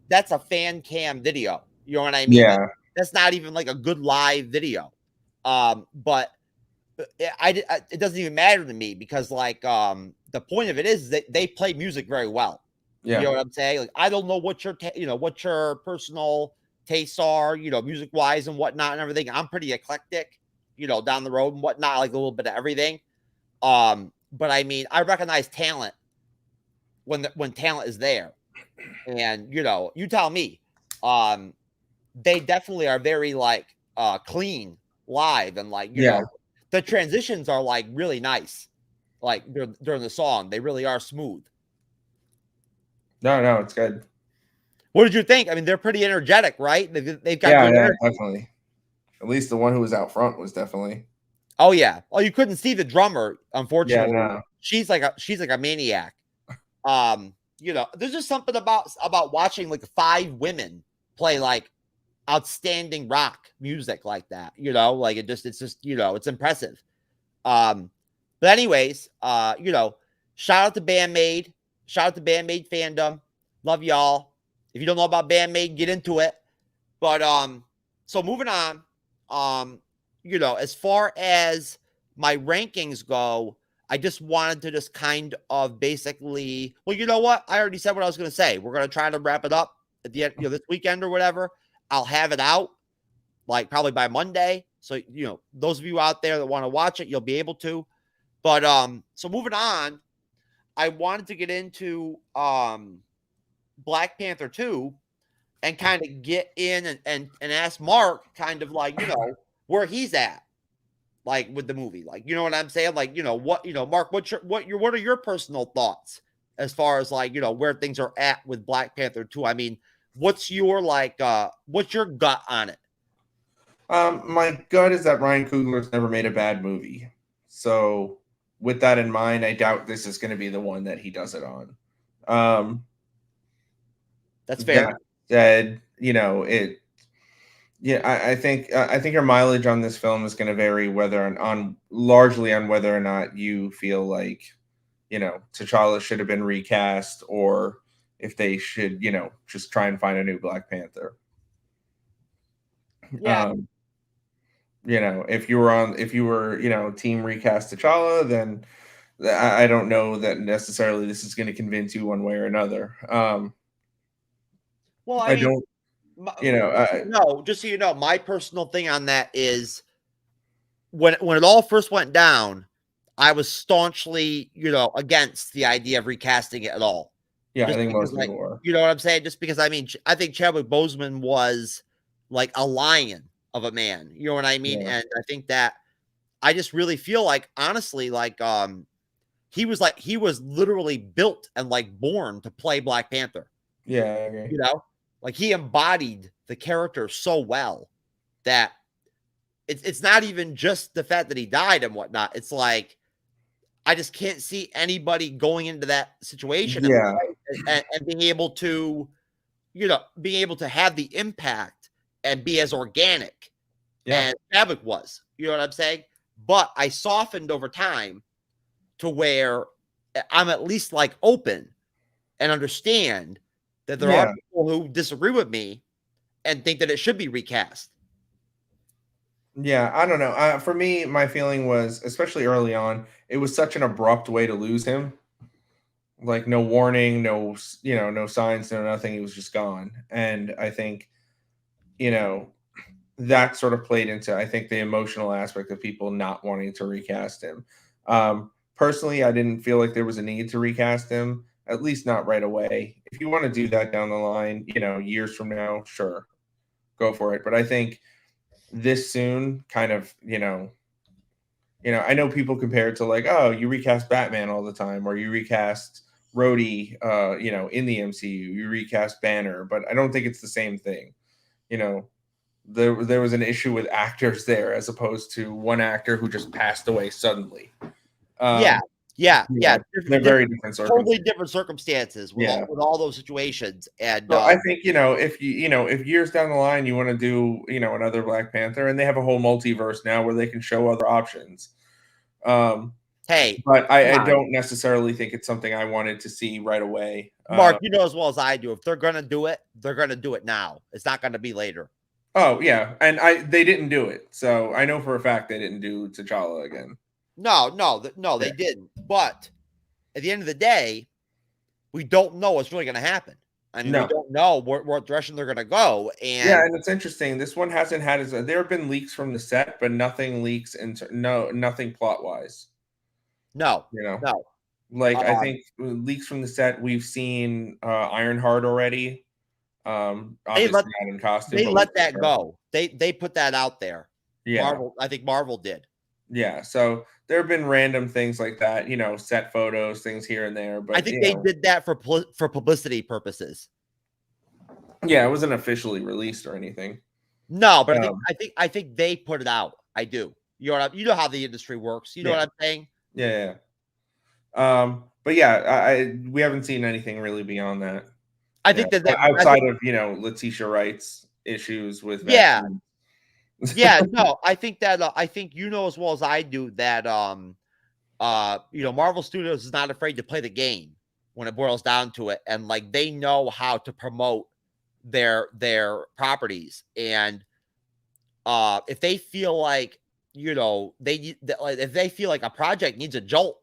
that's a fan cam video. You know what I mean? Yeah. Like, that's not even like a good live video. But it doesn't even matter to me because like the point of it is that they play music very well. Yeah. You know what I'm saying? Like I don't know what your what your personal tastes are, you know, music wise and whatnot and everything. I'm pretty eclectic, you know, down the road and whatnot, like a little bit of everything. But I mean, I recognize talent when talent is there, and you know, you tell me, they definitely are very like clean live and like you know, the transitions are like really nice, like during the song, they really are smooth. No, it's good. What did you think? I mean, they're pretty energetic, right? They've got Yeah, good energy. definitely. At least the one who was out front was definitely. Oh yeah. Oh, you couldn't see the drummer, unfortunately. Yeah, no. She's like a maniac. You know, there's just something about watching like 5 women play like outstanding rock music like that. You know, like it's just you know, it's impressive. But anyways, you know, shout out to Band Maid. Shout out to Band Maid fandom. Love y'all. If you don't know about Band Maid, get into it. But so moving on, you know, as far as my rankings go, I just wanted to just kind of basically, well, you know what? I already said what I was going to say. We're going to try to wrap it up at the end, you know, this weekend or whatever. I'll have it out like probably by Monday. So, you know, those of you out there that want to watch it, you'll be able to. But so moving on, I wanted to get into Black Panther 2 and kind of get in and ask Mark kind of like, you know, where he's at, like with the movie, like, you know what I'm saying? Like, you know, what, you know, Mark, what are your personal thoughts as far as like, you know, where things are at with Black Panther 2? I mean, what's your like, what's your gut on it? My gut is that Ryan Coogler's never made a bad movie. So with that in mind, I doubt this is going to be the one that he does it on. That's fair. That said, you know, I think your mileage on this film is going to vary largely on whether or not you feel like, you know, T'Challa should have been recast or if they should, you know, just try and find a new Black Panther. Yeah. You know, if you were, you know, team recast T'Challa, then I don't know that necessarily this is going to convince you one way or another. Well, I don't, you know, no, just so you know, my personal thing on that is when it all first went down, I was staunchly, you know, against the idea of recasting it at all. Yeah, Just I think because, most people were. You know what I'm saying? Just because I mean, I think Chadwick Boseman was like a lion of a man. You know what I mean? Yeah. And I think that I just really feel like, honestly, like he was literally built and like born to play Black Panther. Yeah, I agree. You know, like he embodied the character so well that it's not even just the fact that he died and whatnot. It's like I just can't see anybody going into that situation and being able to, you know, being able to have the impact and be as organic as Chadwick was. You know what I'm saying? But I softened over time to where I'm at least like open and understand that there are people who disagree with me and think that it should be recast. Yeah, I don't know. For me, my feeling was, especially early on, it was such an abrupt way to lose him. Like no warning, no signs, no nothing. He was just gone. And I think, you know, that sort of played into, I think, the emotional aspect of people not wanting to recast him. Personally, I didn't feel like there was a need to recast him, at least not right away. If you want to do that down the line, years from now, sure, go for it. But I think this soon, kind of, I know people compare it to like, oh, you recast Batman all the time, or you recast Rhodey, in the MCU, you recast Banner, but I don't think it's the same thing. You know, there was an issue with actors there as opposed to one actor who just passed away suddenly. Yeah, yeah. They're very different Totally circumstances. different circumstances with all those situations. And So I think if years down the line you want to do another Black Panther, and they have a whole multiverse now where they can show other options. Hey, But I don't necessarily think it's something I wanted to see right away. Mark, you know as well as I do, if they're gonna do it, they're gonna do it now. It's not gonna be later. Oh yeah, and they didn't do it, so I know for a fact they didn't do T'Challa again. No, they didn't. But at the end of the day, we don't know what's really gonna happen. I mean, we don't know what direction they're gonna go. And yeah, and it's interesting. This one hasn't had there have been leaks from the set, but nothing leaks nothing plot wise. No. Like I think leaks from the set, we've seen Ironheart already. Obviously not in costume. They let that go. They put that out there. Yeah. I think Marvel did. Yeah, so there have been random things like that, set photos, things here and there. But I think they did that for publicity purposes. Yeah, it wasn't officially released or anything. No, but I think they put it out. I do. You know how the industry works. You know what I'm saying? Yeah. But yeah, we haven't seen anything really beyond that. I think that outside of Letitia Wright's issues with vaccines. No, I think that I think as well as I do that Marvel Studios is not afraid to play the game when it boils down to it, and like they know how to promote their properties. And if they feel like if they feel like a project needs a jolt,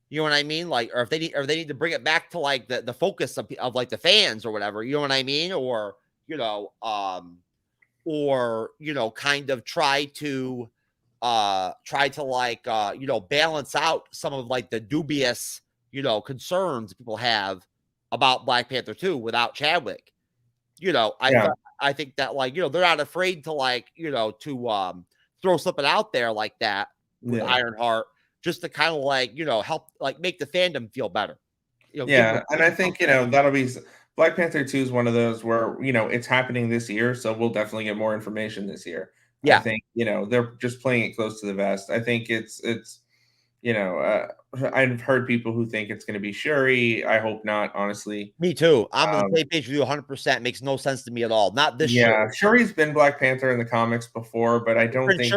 you know what I mean? Like, or if they need to bring it back to like the focus of like the fans or whatever, you know what I mean? Or kind of try to like balance out some of like the dubious concerns people have about Black Panther 2 without Chadwick. I think that like they're not afraid to like to throw something out there like that with Ironheart, just to kind of like help like make the fandom feel better. And I think that'll be Black Panther 2 is one of those where it's happening this year, so we'll definitely get more information this year. Yeah, I think they're just playing it close to the vest. I think it's I've heard people who think it's going to be Shuri. I hope not, honestly. Me too. I'm on the same page with you 100%. Makes no sense to me at all. Not this Shuri. Shuri's been Black Panther in the comics before, but I don't think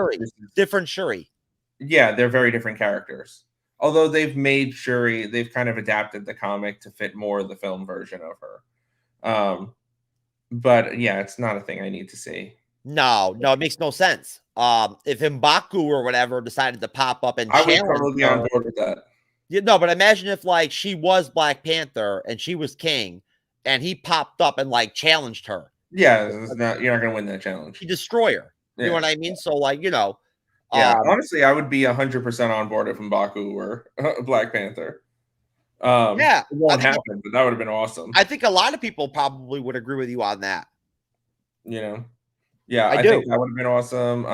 different Shuri. Yeah, they're very different characters. Although they've made Shuri, they've kind of adapted the comic to fit more of the film version of her. But yeah, it's not a thing I need to see. No, it makes no sense. If M'Baku or whatever decided to pop up and I would totally be on board with that. But imagine if like she was Black Panther and she was king, and he popped up and like challenged her. Yeah, you're not going to win that challenge. He destroy her. You know what I mean? So like honestly, I would be 100% on board if M'Baku were Black Panther. It won't happen, but that would have been awesome. I think a lot of people probably would agree with you on that. Yeah, I think that would have been awesome.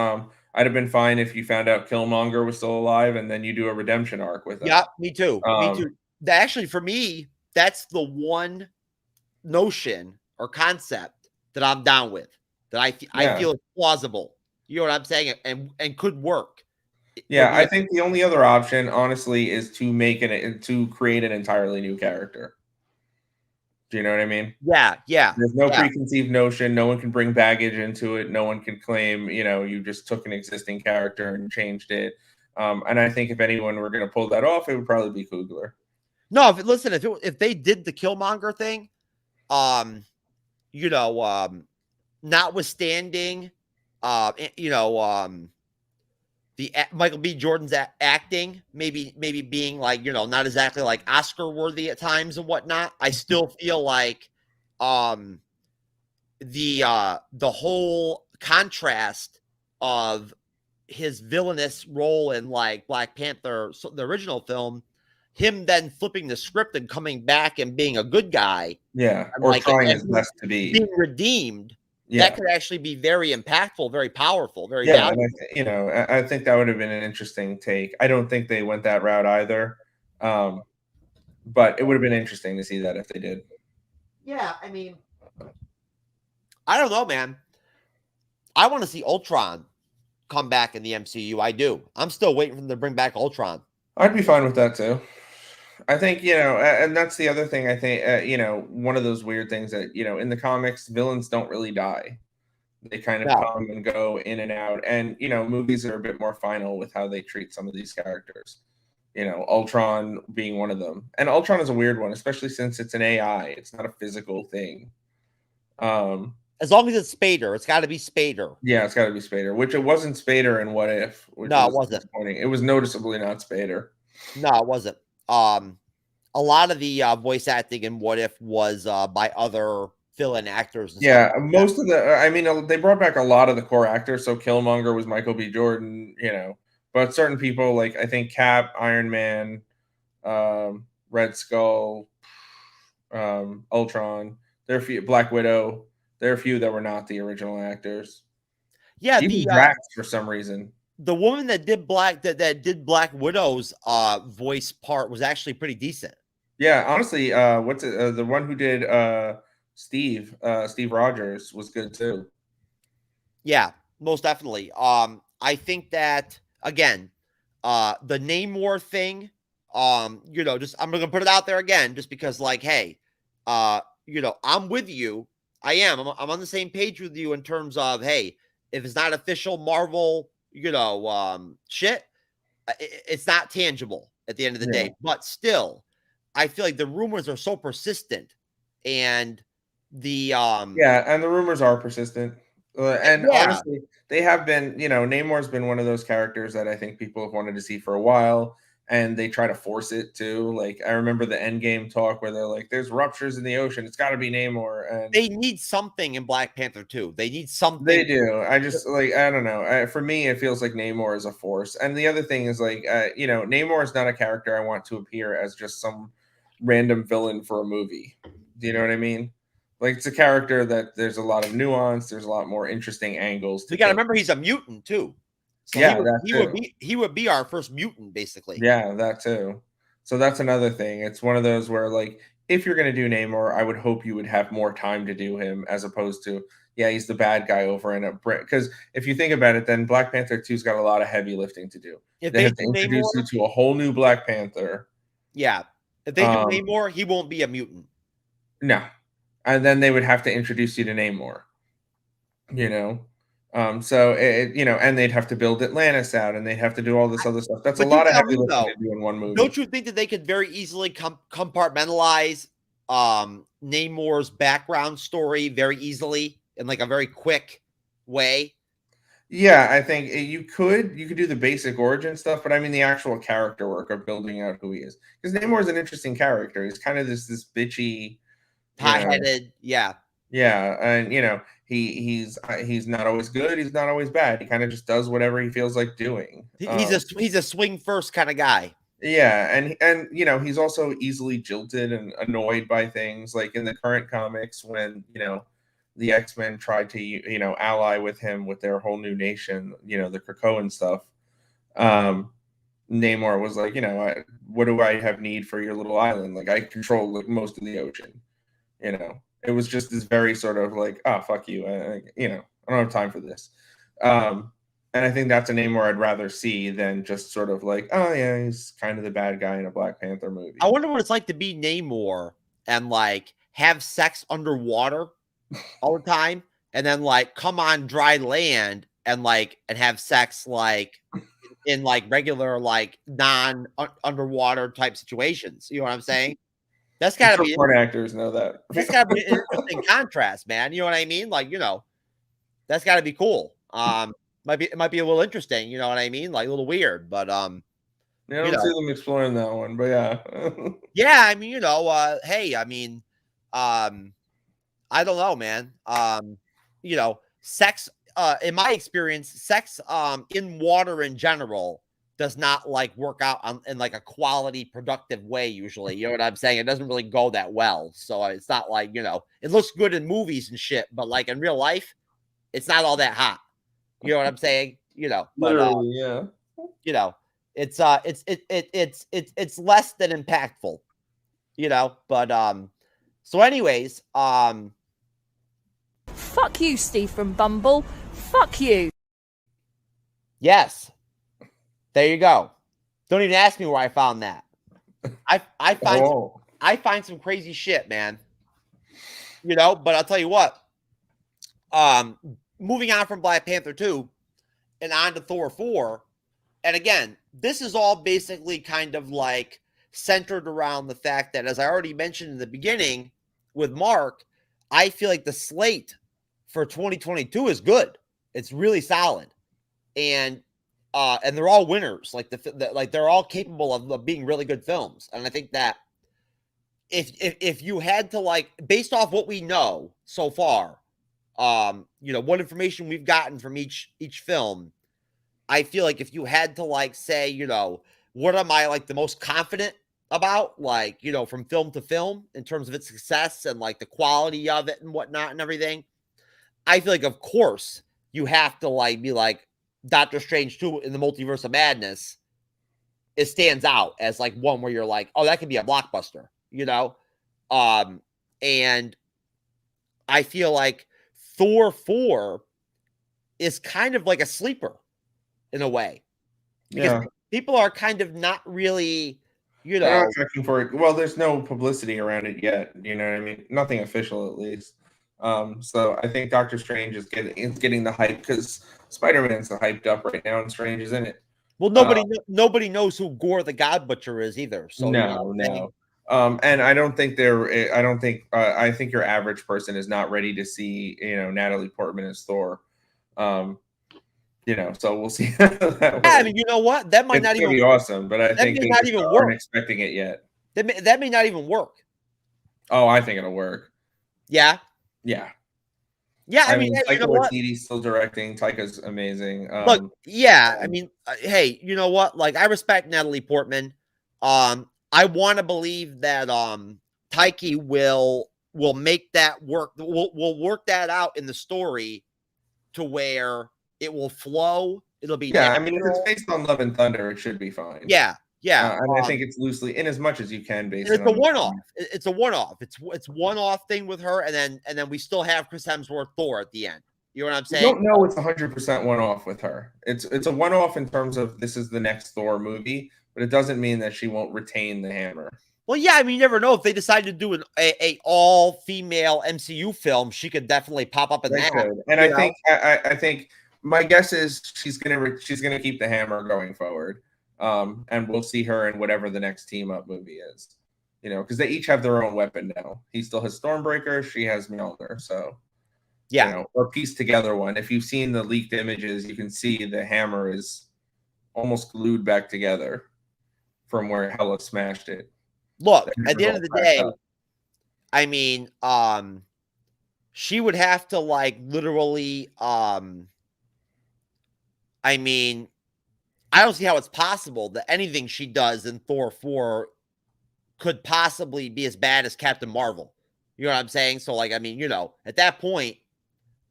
I'd have been fine if you found out Killmonger was still alive and then you do a redemption arc with him. Yeah, me too. Me too. Actually, for me, that's the one notion or concept that I'm down with. That I feel is plausible. You know what I'm saying? And could work. Yeah, I think the only other option, honestly, is to create an entirely new character. Do you know what I mean? Yeah. There's no preconceived notion. No one can bring baggage into it. No one can claim, you just took an existing character and changed it. And I think if anyone were going to pull that off, it would probably be Coogler. No, if they did the Killmonger thing, notwithstanding, Michael B. Jordan's acting, maybe being like, not exactly like Oscar worthy at times and whatnot. I still feel like the whole contrast of his villainous role in like Black Panther, the original film, him then flipping the script and coming back and being a good guy, Yeah, and or like trying and his best to be. being redeemed. Yeah. That could actually be very impactful, very powerful, very Yeah, valuable. and I think that would have been an interesting take. I don't think they went that route either, but it would have been interesting to see that if they did. Yeah, I mean, I don't know, man. I want to see Ultron come back in the MCU. I do. I'm still waiting for them to bring back Ultron. I'd be fine with that too. I think, and that's the other thing. I think, one of those weird things that, in the comics, villains don't really die. They kind of come and go in and out. And, movies are a bit more final with how they treat some of these characters. Ultron being one of them. And Ultron is a weird one, especially since it's an AI. It's not a physical thing. As long as it's Spader, it's got to be Spader. Yeah, it's got to be Spader, which it wasn't Spader in What If. No, it wasn't. It was noticeably not Spader. No, it wasn't. A lot of the voice acting in What If was by other fill-in actors. And yeah, stuff like most of the, they brought back a lot of the core actors. So Killmonger was Michael B. Jordan, but certain people like I think Cap, Iron Man, Red Skull, Ultron, Black Widow. There are a few that were not the original actors. Yeah, even Drax for some reason. The woman that did Black Widow's voice part was actually pretty decent. Yeah, honestly, the one who did Steve Rogers was good too. Yeah, most definitely. I think that again, the Namor thing, just I'm gonna put it out there again, just because, like, hey, I'm with you. I am. I'm on the same page with you in terms of, hey, if it's not official Marvel, shit, it's not tangible at the end of the day. But still, I feel like the rumors are so persistent, and the and the rumors are persistent. Honestly, they have been. Namor's been one of those characters that I think people have wanted to see for a while. And they try to force it too. Like I remember the Endgame talk where they're like, "There's ruptures in the ocean. It's got to be Namor." And they need something in Black Panther too. They need something. They do. I just I don't know. For me, it feels like Namor is a force. And the other thing is like, Namor is not a character I want to appear as just some random villain for a movie. Do you know what I mean? Like it's a character that there's a lot of nuance. There's a lot more interesting angles. You got to remember he's a mutant too. So he would be our first mutant, basically. Yeah, that too. So that's another thing. It's one of those where, like, if you're going to do Namor, I would hope you would have more time to do him as opposed to, he's the bad guy over in a brick. Because if you think about it, then Black Panther 2's got a lot of heavy lifting to do. If they have to introduce you to a whole new Black Panther. Yeah. If they do Namor, he won't be a mutant. No. And then they would have to introduce you to Namor. So and they'd have to build Atlantis out, and they'd have to do all this other stuff. That's a lot of heavy lifting to do in one movie. Don't you think that they could very easily compartmentalize Namor's background story very easily in like a very quick way? Yeah, I think you could do the basic origin stuff, but I mean the actual character work of building out who he is, because Namor is an interesting character. He's kind of this bitchy, hot-headed, yeah, and he's not always good. He's not always bad. He kind of just does whatever he feels like doing. He's a swing first kind of guy. Yeah, and he's also easily jilted and annoyed by things. Like in the current comics, when the X-Men tried to ally with him with their whole new nation, the Krakoan stuff. Namor was like, what do I have need for your little island? Like I control like most of the ocean. It was just this very sort of like, oh, fuck you. I don't have time for this. And I think that's a Namor I'd rather see than just sort of like, oh, yeah, he's kind of the bad guy in a Black Panther movie. I wonder what it's like to be Namor and like have sex underwater all the time and then like come on dry land and have sex like in like regular like non-underwater type situations. You know what I'm saying? That's got to be smart actors know that. That's got to be an interesting contrast, man. You know what I mean? Like, that's got to be cool. it might be a little interesting. You know what I mean? Like a little weird, but Yeah, I you don't see know, them exploring that one, but yeah. yeah. I mean, hey, I mean, I don't know, man. Sex. In my experience, sex in water in general does not like work out in like a quality, productive way. Usually, you know what I'm saying? It doesn't really go that well. So it's not like it looks good in movies and shit, but like in real life, it's not all that hot. You know what I'm saying? But Literally, yeah. it's less than impactful. But so anyways, Fuck you, Steve from Bumble. Fuck you. yes. There you go. Don't even ask me where I found that. I find some crazy shit, man. But I'll tell you what. Moving on from Black Panther 2 and on to Thor 4. And again, this is all basically kind of like centered around the fact that, as I already mentioned in the beginning with Mark, I feel like the slate for 2022 is good. It's really solid. And they're all winners. Like they're all capable of being really good films. And I think that if you had to, like, based off what we know so far, what information we've gotten from each film, I feel like if you had to, like, say, what am I, like, the most confident about, like, from film to film in terms of its success and, like, the quality of it and whatnot and everything, I feel like, of course, you have to, like, be like Doctor Strange 2 in the Multiverse of Madness. It stands out as, like, one where you're like, oh, that could be a blockbuster, and I feel like Thor 4 is kind of like a sleeper in a way, because people are kind of not really, They're not checking for it. Well, there's no publicity around it yet. You know what I mean? Nothing official, at least. So I think Doctor Strange is getting the hype because Spider-Man's hyped up right now, and Strange is in it. Well, nobody knows who Gore the God Butcher is either. So no. And I don't think I think your average person is not ready to see Natalie Portman as Thor. So we'll see. I mean, you know what? That might not even be awesome, but I think they not even work. Aren't expecting it yet. That may not even work. Oh, I think it'll work. Yeah. Yeah. Yeah, I mean, Taika Waititi's still directing. Taika's amazing. Look, yeah, I mean, hey, you know what? Like, I respect Natalie Portman. I want to believe that Taika will make that work. Will work that out in the story to where it will flow. It'll be I mean, if it's based on Love and Thunder, it should be fine. Yeah. And I think it's loosely, in as much as you can, based. It's a one-off. It's a one-off. It's one-off thing with her, and then we still have Chris Hemsworth Thor at the end. You know what I'm saying? I don't know. It's 100% one-off with her. It's a one-off in terms of this is the next Thor movie, but it doesn't mean that she won't retain the hammer. Well, yeah, I mean, you never know. If they decide to do a all-female MCU film, she could definitely pop up in that. And I think my guess is she's gonna keep the hammer going forward. And we'll see her in whatever the next team up movie is, because they each have their own weapon now. He still has Stormbreaker, she has Mjolnir, so or piece together one. If you've seen the leaked images, you can see the hammer is almost glued back together from where Hela smashed it. Look, at the end of the day, I mean, she would have to, like, literally, I mean, I don't see how it's possible that anything she does in Thor 4 could possibly be as bad as Captain Marvel. You know what I'm saying? So, like, I mean, at that point,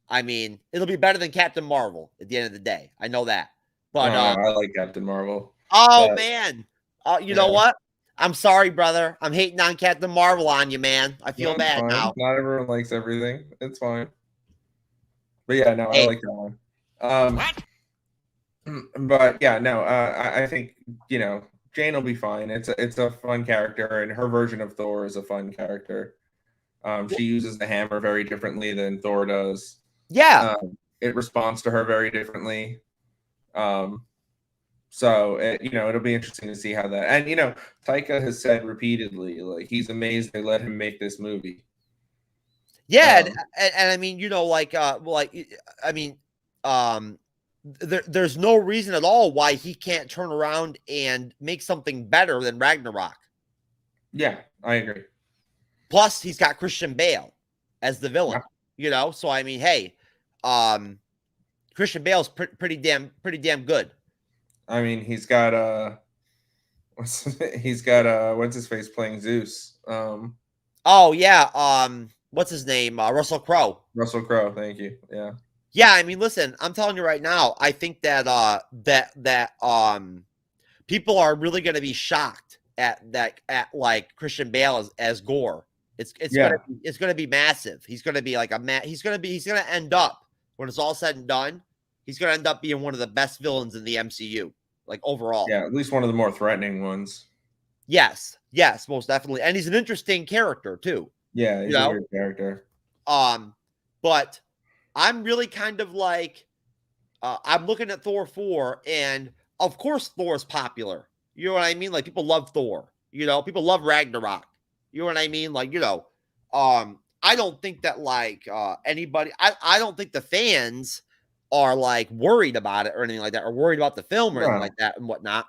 I mean, it'll be better than Captain Marvel at the end of the day. I know that. But I like Captain Marvel. Man. You know what? I'm sorry, brother. I'm hating on Captain Marvel on you, man. I feel bad now. Not everyone likes everything. It's fine. But yeah, no, I like that one. But yeah, no, I think Jane will be fine. It's a fun character, and her version of Thor is a fun character. She uses the hammer very differently than Thor does. Yeah, it responds to her very differently. So it'll be interesting to see how that. And Taika has said repeatedly, like, he's amazed they let him make this movie. Yeah, and I mean, there's no reason at all why he can't turn around and make something better than Ragnarok. Yeah, I agree. Plus, he's got Christian Bale as the villain. Yeah. So I mean, hey, Christian Bale's pretty damn good. I mean, he's got what's his face playing Zeus. Oh yeah, what's his name? Russell Crowe. Russell Crowe, thank you. Yeah. Yeah, I mean, listen, I'm telling you right now, I think that people are really going to be shocked at like Christian Bale as Gore. It's going to be massive. He's going to be like he's going to end up, when it's all said and done, he's going to end up being one of the best villains in the MCU, like overall. Yeah, at least one of the more threatening ones. Yes, most definitely. And he's an interesting character too. Yeah, he's a weird character. But I'm really kind of like, I'm looking at Thor 4, and of course Thor is popular. You know what I mean? Like, people love Thor. People love Ragnarok. You know what I mean? Like, I don't think that like anybody, I don't think the fans are like worried about it or anything like that, or worried about the film or anything like that and whatnot.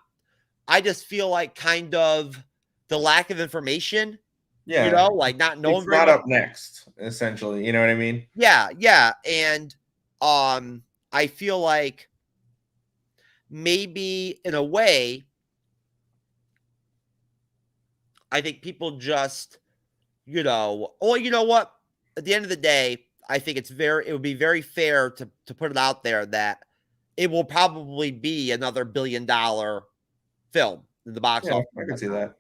I just feel like kind of the lack of information. Yeah. Like not knowing. It's not up next, essentially. You know what I mean? Yeah. And I feel like maybe in a way, I think people just, you know what? At the end of the day, I think it would be very fair to put it out there that it will probably be another $1 billion film in the box office. I can see that.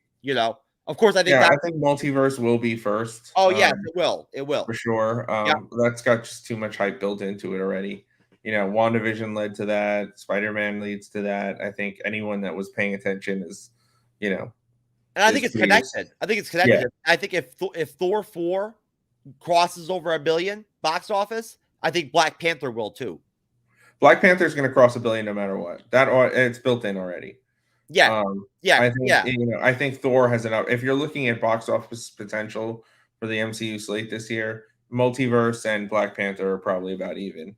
Of course, I think I think multiverse will be first. Oh, yeah, it will. It will. For sure. That's got just too much hype built into it already. WandaVision led to that. Spider-Man leads to that. I think anyone that was paying attention is, And I think it's connected. Yeah. I think if Thor 4 crosses over $1 billion box office, I think Black Panther will too. Black Panther is going to cross $1 billion no matter what. It's built in already. Yeah. I think Thor has enough. If you're looking at box office potential for the MCU slate this year, Multiverse and Black Panther are probably about even.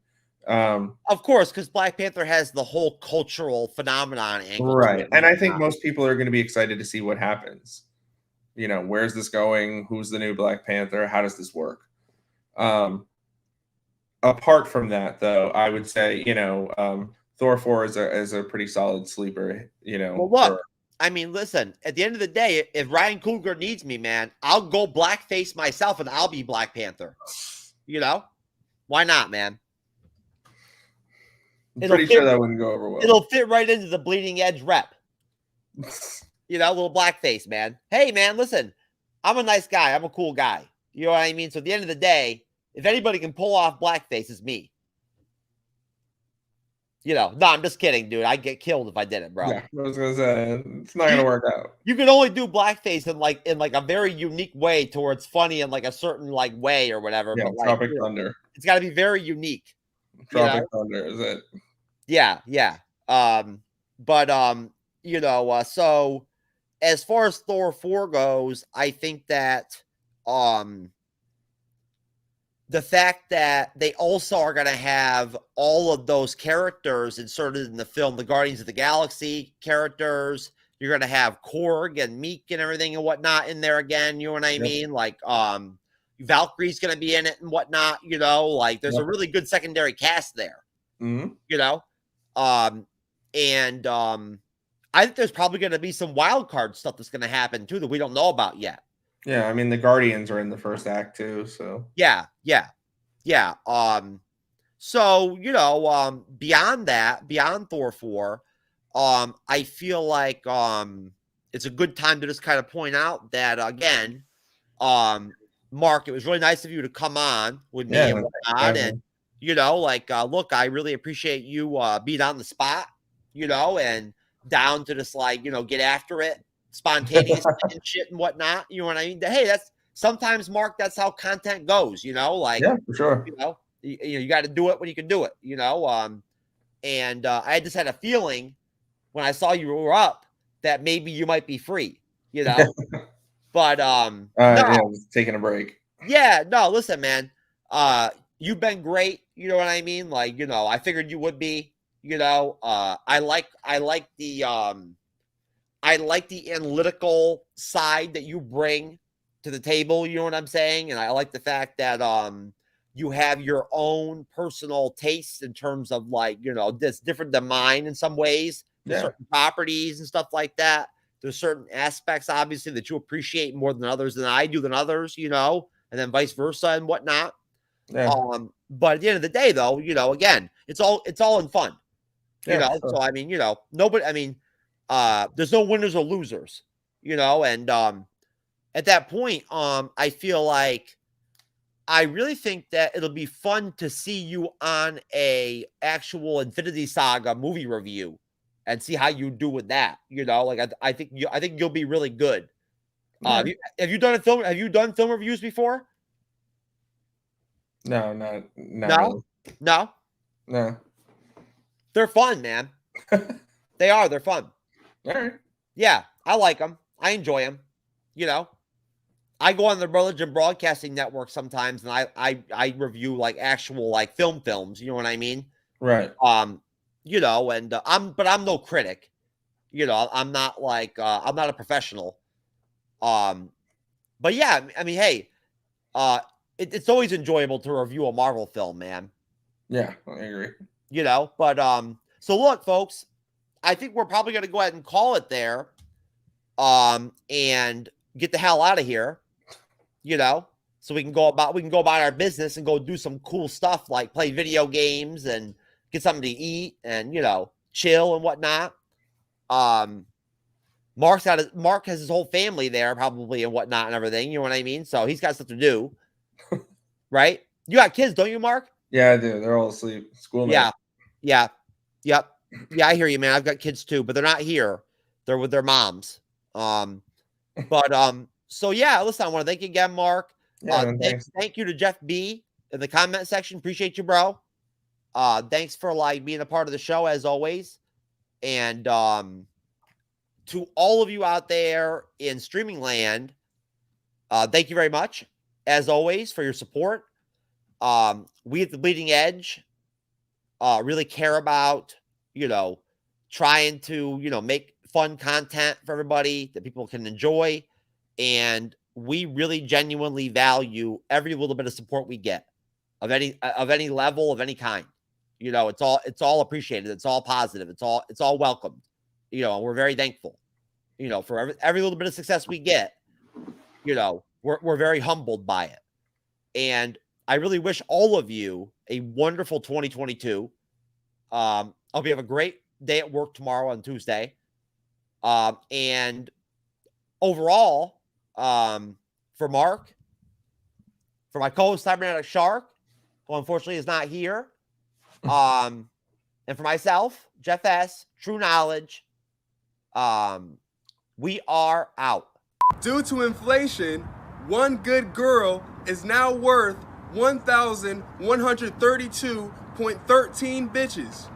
Of course, because Black Panther has the whole cultural phenomenon angle. Right. And I think most people are going to be excited to see what happens. Where's this going? Who's the new Black Panther? How does this work? Apart from that, though, I would say, Thor 4 is a pretty solid sleeper, Well, look, I mean, listen, at the end of the day, if Ryan Coogler needs me, man, I'll go blackface myself and I'll be Black Panther. Why not, man? I'm pretty sure that wouldn't go over well. It'll fit right into the Bleeding Edge rep. Little blackface, man. Hey, man, listen, I'm a nice guy. I'm a cool guy. You know what I mean? So at the end of the day, if anybody can pull off blackface, it's me. No, I'm just kidding, dude. I'd get killed if I did it, bro. Yeah, I was gonna say it's not gonna work out. You can only do blackface in like a very unique way towards funny in like a certain like way or whatever. Yeah, but Tropic Thunder. It's got to be very unique. Tropic Thunder is it? Yeah. So as far as Thor 4 goes, I think that the fact that they also are going to have all of those characters inserted in the film, the Guardians of the Galaxy characters, you're going to have Korg and Meek and everything and whatnot in there again. You know what I mean? Like, Valkyrie's going to be in it and whatnot, like there's a really good secondary cast there, I think there's probably going to be some wild card stuff that's going to happen too that we don't know about yet. Yeah, I mean the Guardians are in the first act too, so yeah. So beyond that, beyond Thor 4, I feel like it's a good time to just kind of point out that again, Mark, it was really nice of you to come on with me and whatnot, and look, I really appreciate you being on the spot, and down to just like get after it. Spontaneous and shit and whatnot, you know what I mean? Hey, that's sometimes, Mark, that's how content goes, like for sure. You got to do it when you can do it, and I just had a feeling when I saw you were up that maybe you might be free, but no. I was taking a break. Yeah, no, listen, man, you've been great, you know what I mean? Like, I figured you would be, You know, I like the analytical side that you bring to the table. You know what I'm saying? And I like the fact that you have your own personal tastes in terms of like, you know, that's different than mine in some ways. There's certain properties and stuff like that. There's certain aspects, obviously, that you appreciate more than others than I do than others, you know, and then vice versa and whatnot. Yeah. But at the end of the day, though, you know, again, it's all in fun. You know, so I mean, you know, nobody, I mean, there's no winners or losers, you know, and at that point, I feel like I really think that it'll be fun to see you on a actual Infinity Saga movie review and see how you do with that. You know, like I think you'll be really good. Have you done film reviews before? No, not really. No. They're fun, man. They're fun. All right. Yeah, I like them. I enjoy them. You know, I go on the Religion Broadcasting Network sometimes, and I review like actual like films. You know what I mean? Right. You know, and I'm no critic. You know, I'm not like I'm not a professional. But yeah, I mean, hey, it's always enjoyable to review a Marvel film, man. Yeah, I agree. You know, but so look, folks, I think we're probably going to go ahead and call it there, and get the hell out of here. You know, so we can go about our business and go do some cool stuff like play video games and get something to eat and, you know, chill and whatnot. Mark has his whole family there probably and whatnot and everything. You know what I mean? So he's got stuff to do, right? You got kids, don't you, Mark? Yeah, I do. They're all asleep. School night. Yeah. Yep. Yeah, I hear you, man. I've got kids too, but they're not here. They're with their moms. So yeah, listen, I want to thank you again, Mark. Thank you to Jeff B in the comment section. Appreciate you, bro. Thanks for like being a part of the show as always. And to all of you out there in streaming land, thank you very much, as always, for your support. We at the Bleeding Edge really care about, you know, trying to, you know, make fun content for everybody that people can enjoy. And we really genuinely value every little bit of support we get of any level, of any kind. You know, it's all appreciated. It's all positive. It's all welcomed. You know, and we're very thankful, you know, for every little bit of success we get. You know, we're very humbled by it. And I really wish all of you a wonderful 2022. I hope you have a great day at work tomorrow on Tuesday. And overall, for Mark, for my co-host Cybernetic Shark, who unfortunately is not here, and for myself, Jeff S, TrueKnowledge, we are out. Due to inflation, one good girl is now worth 1,132.13 bitches.